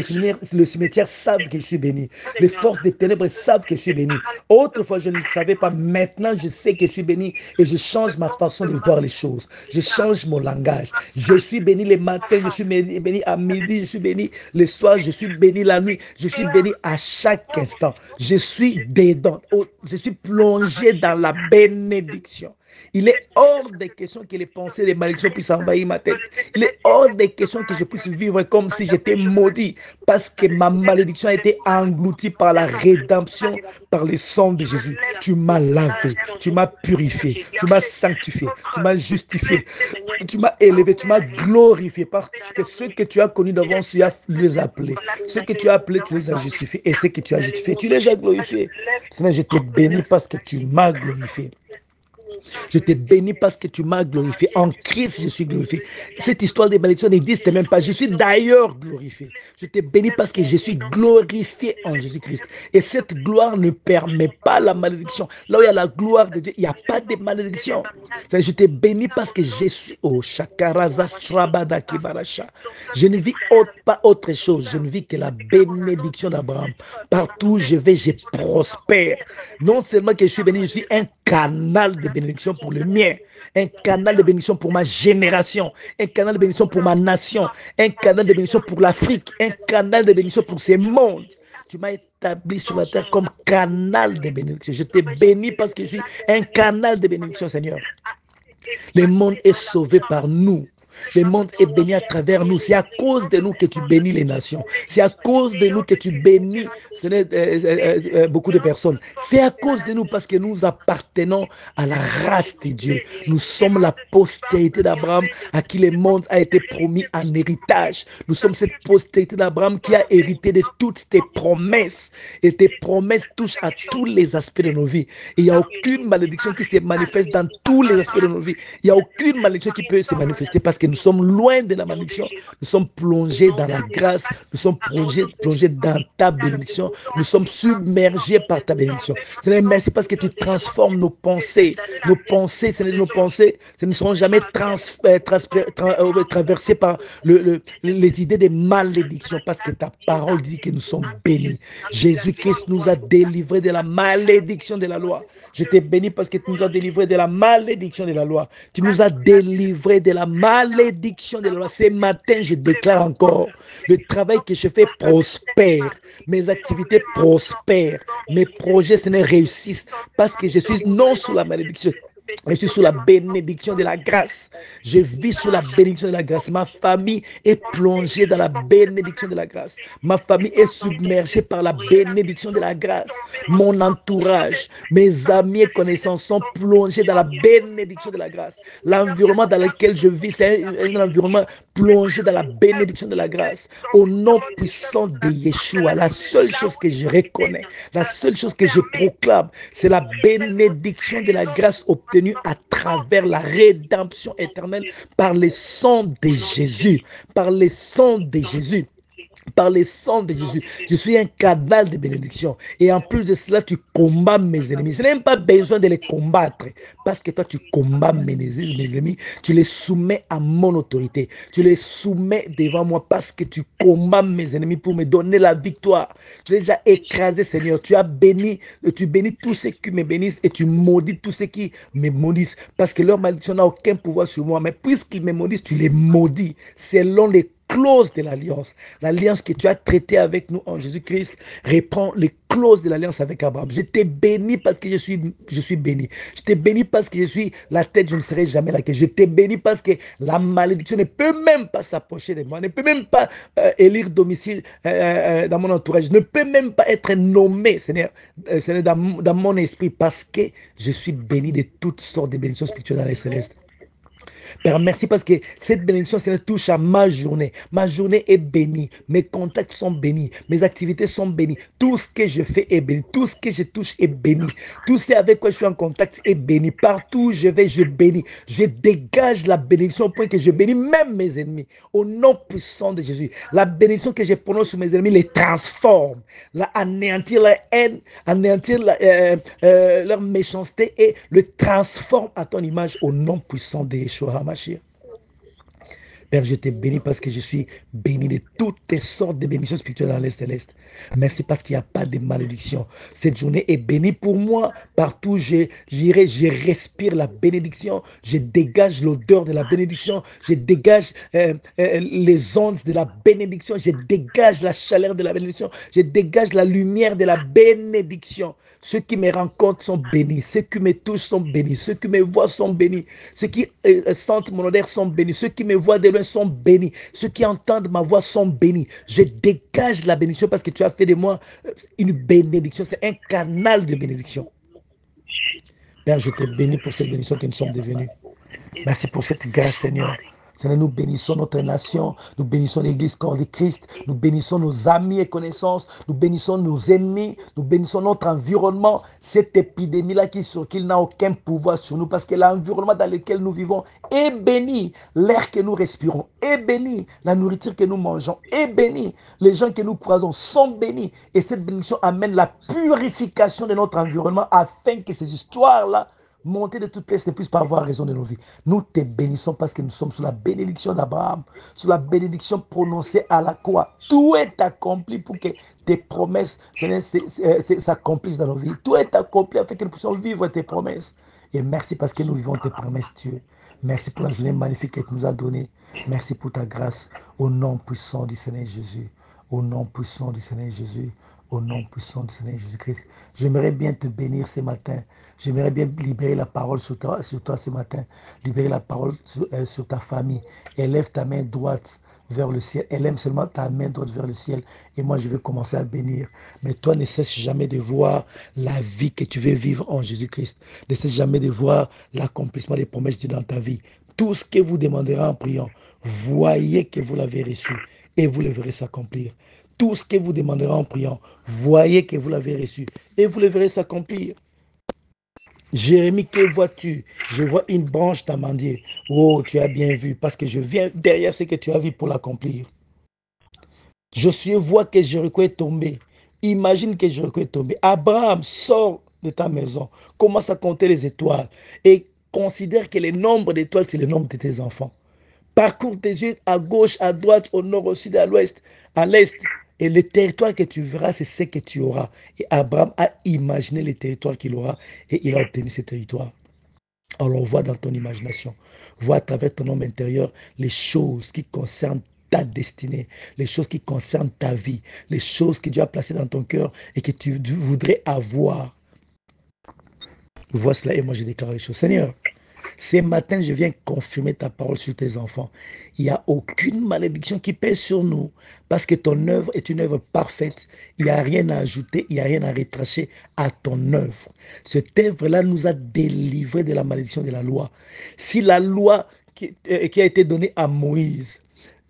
le cimetière savent que je suis béni. Les forces des ténèbres savent que je suis béni. Autrefois, je ne le savais pas. Maintenant, je sais que je suis béni et je change ma façon de voir les choses. Je change mon langage. Je suis béni les matins, je suis béni à midi, je suis béni le soir, je suis béni la nuit. Je suis béni à chaque instant. Je suis dedans. Je suis plongé dans la bénédiction. Il est hors des questions que les pensées des malédictions puissent envahir ma tête. Il est hors des questions que je puisse vivre comme si j'étais maudit, parce que ma malédiction a été engloutie par la rédemption, par le sang de Jésus. Tu m'as lavé, tu m'as purifié, tu m'as sanctifié, tu m'as justifié, tu m'as élevé, tu m'as glorifié, parce que ceux que tu as connus d'avance, tu as les appelés. Ceux que tu as appelés, tu les as justifiés. Et ceux que tu as justifiés, tu les as glorifiés. Seigneur, je te bénis parce que tu m'as glorifié. Je te bénis parce que tu m'as glorifié. En Christ, je suis glorifié. Cette histoire des malédictions n'existe même pas. Je suis d'ailleurs glorifié. Je te bénis parce que je suis glorifié en Jésus-Christ. Et cette gloire ne permet pas la malédiction. Là où il y a la gloire de Dieu, il n'y a pas de malédiction. Je te bénis parce que je suis au Shakaraza Srabada Kibarasha. Je ne vis pas autre chose. Je ne vis que la bénédiction d'Abraham. Partout où je vais, je prospère. Non seulement que je suis béni, je suis un canal de bénédiction pour le mien, un canal de bénédiction pour ma génération, un canal de bénédiction pour ma nation, un canal de bénédiction pour l'Afrique, un canal de bénédiction pour ce monde. Tu m'as établi sur la terre comme canal de bénédiction. Je te bénis parce que je suis un canal de bénédiction, Seigneur. Le monde est sauvé par nous. Le monde est béni à travers nous. C'est à cause de nous que tu bénis les nations. C'est à cause de nous que tu bénis beaucoup de personnes. C'est à cause de nous parce que nous appartenons à la race de Dieu. Nous sommes la postérité d'Abraham à qui le monde a été promis en héritage. Nous sommes cette postérité d'Abraham qui a hérité de toutes tes promesses. Et tes promesses touchent à tous les aspects de nos vies. Et il n'y a aucune malédiction qui se manifeste dans tous les aspects de nos vies. Il n'y a aucune malédiction qui peut se manifester parce que nous sommes loin de la malédiction. Nous sommes plongés dans la grâce. Nous sommes plongés dans ta bénédiction. Nous sommes submergés par ta bénédiction. Seigneur, merci parce que tu transformes nos pensées. Nos pensées, Seigneur, nos pensées, ce ne seront jamais traversées par les idées de malédiction parce que ta parole dit que nous sommes bénis. Jésus-Christ nous a délivrés de la malédiction de la loi. Je t'ai béni parce que tu nous as délivrés de la malédiction de la loi. Tu nous as délivrés de la malédiction de la loi. Ce matin, je déclare encore, le travail que je fais prospère. Mes activités prospèrent. Mes projets, Seigneur, réussissent parce que je suis non sous la malédiction. Je suis sous la bénédiction de la grâce. Je vis sous la bénédiction de la grâce. Ma famille est plongée dans la bénédiction de la grâce. Ma famille est submergée par la bénédiction de la grâce. Mon entourage, mes amis et connaissances sont plongés dans la bénédiction de la grâce. L'environnement dans lequel je vis, c'est un environnement plongé dans la bénédiction de la grâce. Au nom puissant de Yeshua, la seule chose que je reconnais, la seule chose que je proclame, c'est la bénédiction de la grâce obtenue à travers la rédemption éternelle par le sang de Jésus. Par le sang de Jésus. Par le sang de Jésus, je suis un canal de bénédiction. Et en plus de cela, tu combats mes ennemis. Je n'ai même pas besoin de les combattre. Parce que toi, tu combats mes ennemis. Tu les soumets à mon autorité. Tu les soumets devant moi parce que tu combats mes ennemis pour me donner la victoire. Tu les as écrasés, Seigneur. Tu bénis tous ceux qui me bénissent et tu maudis tous ceux qui me maudissent. Parce que leur malédiction n'a aucun pouvoir sur moi. Mais puisqu'ils me maudissent, tu les maudis selon les clauses de l'alliance. L'alliance que tu as traitée avec nous en Jésus-Christ reprend les clauses de l'alliance avec Abraham. Je t'ai béni parce que je suis béni. Je t'ai béni parce que je suis la tête, je ne serai jamais la queue. Je t'ai béni parce que la malédiction ne peut même pas s'approcher de moi, ne peut même pas élire domicile dans mon entourage, ne peut même pas être nommé, Seigneur, dans mon esprit, parce que je suis béni de toutes sortes de bénédictions spirituelles dans les célestes. Père, merci parce que cette bénédiction, Seigneur, touche à ma journée. Ma journée est bénie. Mes contacts sont bénis. Mes activités sont bénies. Tout ce que je fais est béni. Tout ce que je touche est béni. Tout ce avec quoi je suis en contact est béni. Partout où je vais, je bénis. Je dégage la bénédiction au point que je bénis même mes ennemis. Au nom puissant de Jésus. La bénédiction que je prononce sur mes ennemis les transforme. Anéantir leur haine, anéantir leur méchanceté et le transforme à ton image au nom puissant de Yeshua HaMashiach. Père, je t'ai béni parce que je suis béni de toutes les sortes de bénédictions spirituelles dans l'Est et l'Est. Merci parce qu'il n'y a pas de malédiction. Cette journée est bénie pour moi. Partout où j'irai, je respire la bénédiction. Je dégage l'odeur de la bénédiction. Je dégage les ondes de la bénédiction. Je dégage la chaleur de la bénédiction. Je dégage la lumière de la bénédiction. Ceux qui me rencontrent sont bénis. Ceux qui me touchent sont bénis. Ceux qui me voient sont bénis. Ceux qui sentent mon odeur sont bénis. Ceux qui me voient de loin sont bénis. Ceux qui entendent ma voix sont bénis. Je dégage la bénédiction parce que tu as fait de moi une bénédiction. C'est un canal de bénédiction. Père, je te bénis pour cette bénédiction que nous sommes devenus. Merci pour cette grâce, Seigneur. Seigneur, nous bénissons notre nation, nous bénissons l'Église corps de Christ, nous bénissons nos amis et connaissances, nous bénissons nos ennemis, nous bénissons notre environnement. Cette épidémie-là qu'il n'a aucun pouvoir sur nous parce que l'environnement dans lequel nous vivons est béni. L'air que nous respirons est béni. La nourriture que nous mangeons est bénie. Les gens que nous croisons sont bénis. Et cette bénédiction amène la purification de notre environnement afin que ces histoires-là monter de toutes pièces ne puisse pas avoir raison de nos vies. Nous te bénissons parce que nous sommes sous la bénédiction d'Abraham, sous la bénédiction prononcée à la croix. Tout est accompli pour que tes promesses s'accomplissent dans nos vies. Tout est accompli afin que nous puissions vivre tes promesses. Et merci parce que nous vivons tes promesses, Dieu. Merci pour la journée magnifique que tu nous as donnée. Merci pour ta grâce. Au nom puissant du Seigneur Jésus. Au nom puissant du Seigneur Jésus. Au nom puissant du Seigneur Jésus-Christ. J'aimerais bien te bénir ce matin. J'aimerais bien libérer la parole sur toi ce matin. Libérer la parole sur ta famille. Élève ta main droite vers le ciel. Elle aime seulement ta main droite vers le ciel. Et moi, je vais commencer à bénir. Mais toi, ne cesse jamais de voir la vie que tu veux vivre en Jésus-Christ. Ne cesse jamais de voir l'accomplissement des promesses de Dieu dans ta vie. Tout ce que vous demanderez en priant, voyez que vous l'avez reçu et vous le verrez s'accomplir. Tout ce que vous demanderez en priant, voyez que vous l'avez reçu et vous le verrez s'accomplir. Jérémie, que vois-tu? Je vois une branche d'amandier. Oh, tu as bien vu, parce que je viens derrière ce que tu as vu pour l'accomplir. Josué voit que Jéricho est tombé. Imagine que Jéricho est tombé. Abraham, sort de ta maison, commence à compter les étoiles et considère que le nombre d'étoiles, c'est le nombre de tes enfants. Parcours tes yeux à gauche, à droite, au nord, au sud, à l'ouest, à l'est. Et le territoire que tu verras, c'est ce que tu auras. Et Abraham a imaginé le territoire qu'il aura et il a obtenu ce territoire. Alors vois dans ton imagination, vois à travers ton homme intérieur les choses qui concernent ta destinée, les choses qui concernent ta vie, les choses que Dieu a placées dans ton cœur et que tu voudrais avoir. Vois cela et moi je déclare les choses. Seigneur, ce matin, je viens confirmer ta parole sur tes enfants. Il n'y a aucune malédiction qui pèse sur nous parce que ton œuvre est une œuvre parfaite. Il n'y a rien à ajouter, il n'y a rien à retracher à ton œuvre. Cette œuvre-là nous a délivrés de la malédiction de la loi. Si la loi qui a été donnée à Moïse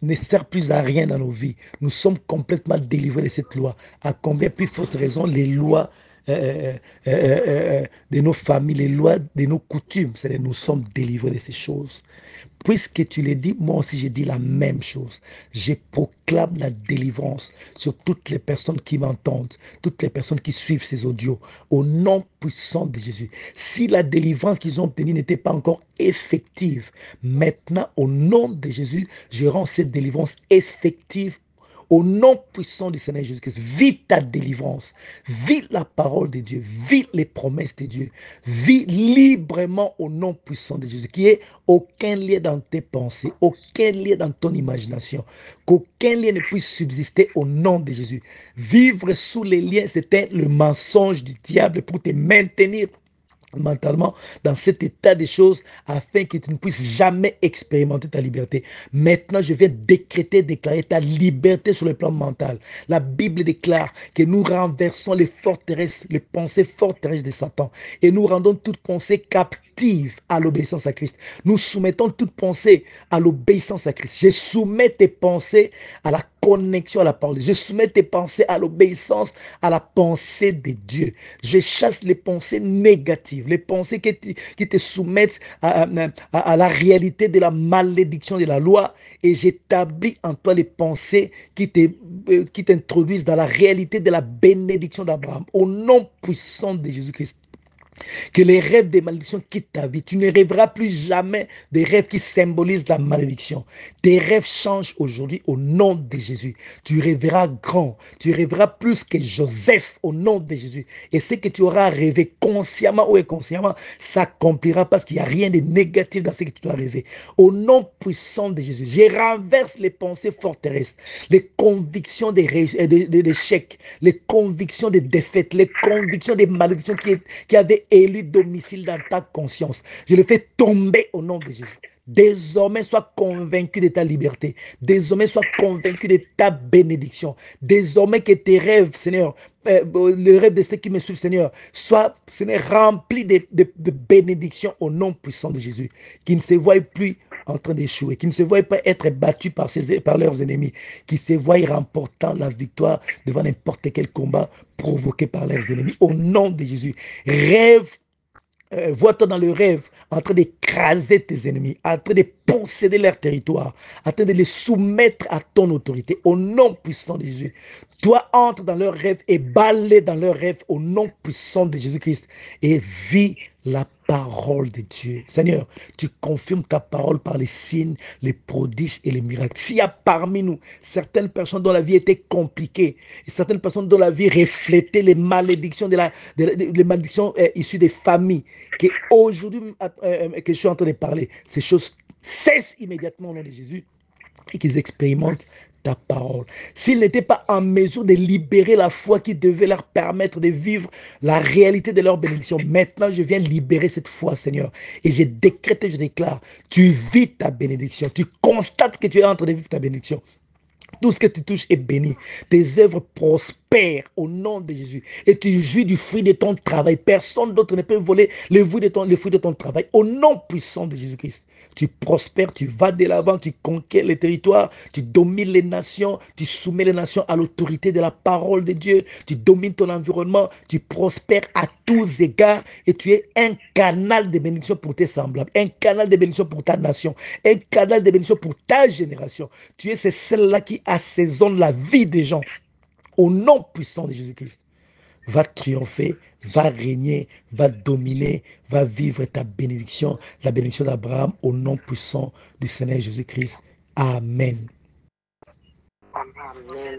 ne sert plus à rien dans nos vies, nous sommes complètement délivrés de cette loi. À combien plus forte raison les lois de nos familles, les lois de nos coutumes, c'est-à-dire nous sommes délivrés de ces choses. Puisque tu l'as dit, moi aussi j'ai dit la même chose. Je proclame la délivrance sur toutes les personnes qui m'entendent, toutes les personnes qui suivent ces audios, au nom puissant de Jésus. Si la délivrance qu'ils ont obtenue n'était pas encore effective, maintenant au nom de Jésus, je rends cette délivrance effective Au nom puissant du Seigneur Jésus-Christ, vis ta délivrance, vis la parole de Dieu, vis les promesses de Dieu, vis librement au nom puissant de Jésus, qui est aucun lien dans tes pensées, aucun lien dans ton imagination, qu'aucun lien ne puisse subsister au nom de Jésus. Vivre sous les liens, c'était le mensonge du diable pour te maintenir mentalement dans cet état des choses afin que tu ne puisses jamais expérimenter ta liberté. Maintenant, je vais déclarer ta liberté sur le plan mental. La Bible déclare que nous renversons les forteresses, les pensées forteresses de Satan et nous rendons toute pensée captive à l'obéissance à Christ. Nous soumettons toute pensée à l'obéissance à Christ. Je soumets tes pensées à la connexion à la parole. Je soumets tes pensées à l'obéissance à la pensée de Dieu. Je chasse les pensées négatives, les pensées qui te soumettent à la réalité de la malédiction de la loi, et j'établis en toi les pensées qui t'introduisent dans la réalité de la bénédiction d'Abraham. Au nom puissant de Jésus-Christ, que les rêves des malédictions quittent ta vie. Tu ne rêveras plus jamais des rêves qui symbolisent la malédiction. Tes rêves changent aujourd'hui au nom de Jésus. Tu rêveras grand. Tu rêveras plus que Joseph au nom de Jésus. Et ce que tu auras rêvé consciemment ou inconsciemment s'accomplira parce qu'il n'y a rien de négatif dans ce que tu dois rêver. Au nom puissant de Jésus, je renverse les pensées forteresses, les convictions d'échecs, les convictions de défaites, les convictions des malédictions qui avaient élu domicile dans ta conscience. Je le fais tomber au nom de Jésus. Désormais, sois convaincu de ta liberté. Désormais, sois convaincu de ta bénédiction. Désormais, que tes rêves, Seigneur, le rêve de ceux qui me suivent, Seigneur, soient, Seigneur, remplis de bénédictions au nom puissant de Jésus. Qui ne se voient plus en train d'échouer, qui ne se voient pas être battus par leurs ennemis, qui se voient remportant la victoire devant n'importe quel combat provoqué par leurs ennemis. Au nom de Jésus, rêve. Vois-toi dans le rêve en train d'écraser tes ennemis, en train de posséder leur territoire, en train de les soumettre à ton autorité. Au nom puissant de Jésus, toi entre dans leur rêve et balaie dans leur rêve au nom puissant de Jésus-Christ et vis la parole de Dieu. Seigneur, tu confirmes ta parole par les signes, les prodiges et les miracles. S'il y a parmi nous certaines personnes dont la vie était compliquée et certaines personnes dont la vie reflétait les malédictions, les malédictions issues des familles, qu'aujourd'hui que je suis en train de parler, ces choses cessent immédiatement au nom de Jésus et qu'ils expérimentent ta parole. S'ils n'étaient pas en mesure de libérer la foi qui devait leur permettre de vivre la réalité de leur bénédiction, maintenant je viens libérer cette foi, Seigneur. Et je décrète et je déclare, tu vis ta bénédiction. Tu constates que tu es en train de vivre ta bénédiction. Tout ce que tu touches est béni. Tes œuvres prospèrent au nom de Jésus. Et tu jouis du fruit de ton travail. Personne d'autre ne peut voler les fruits de ton travail. Au nom puissant de Jésus-Christ, tu prospères, tu vas de l'avant, tu conquiers les territoires, tu domines les nations, tu soumets les nations à l'autorité de la parole de Dieu, tu domines ton environnement, tu prospères à tous égards et tu es un canal de bénédiction pour tes semblables, un canal de bénédiction pour ta nation, un canal de bénédiction pour ta génération. Tu es celle-là qui assaisonne la vie des gens. Au nom puissant de Jésus-Christ, va triompher, va régner, va dominer, va vivre ta bénédiction, la bénédiction d'Abraham au nom puissant du Seigneur Jésus-Christ. Amen. Amen.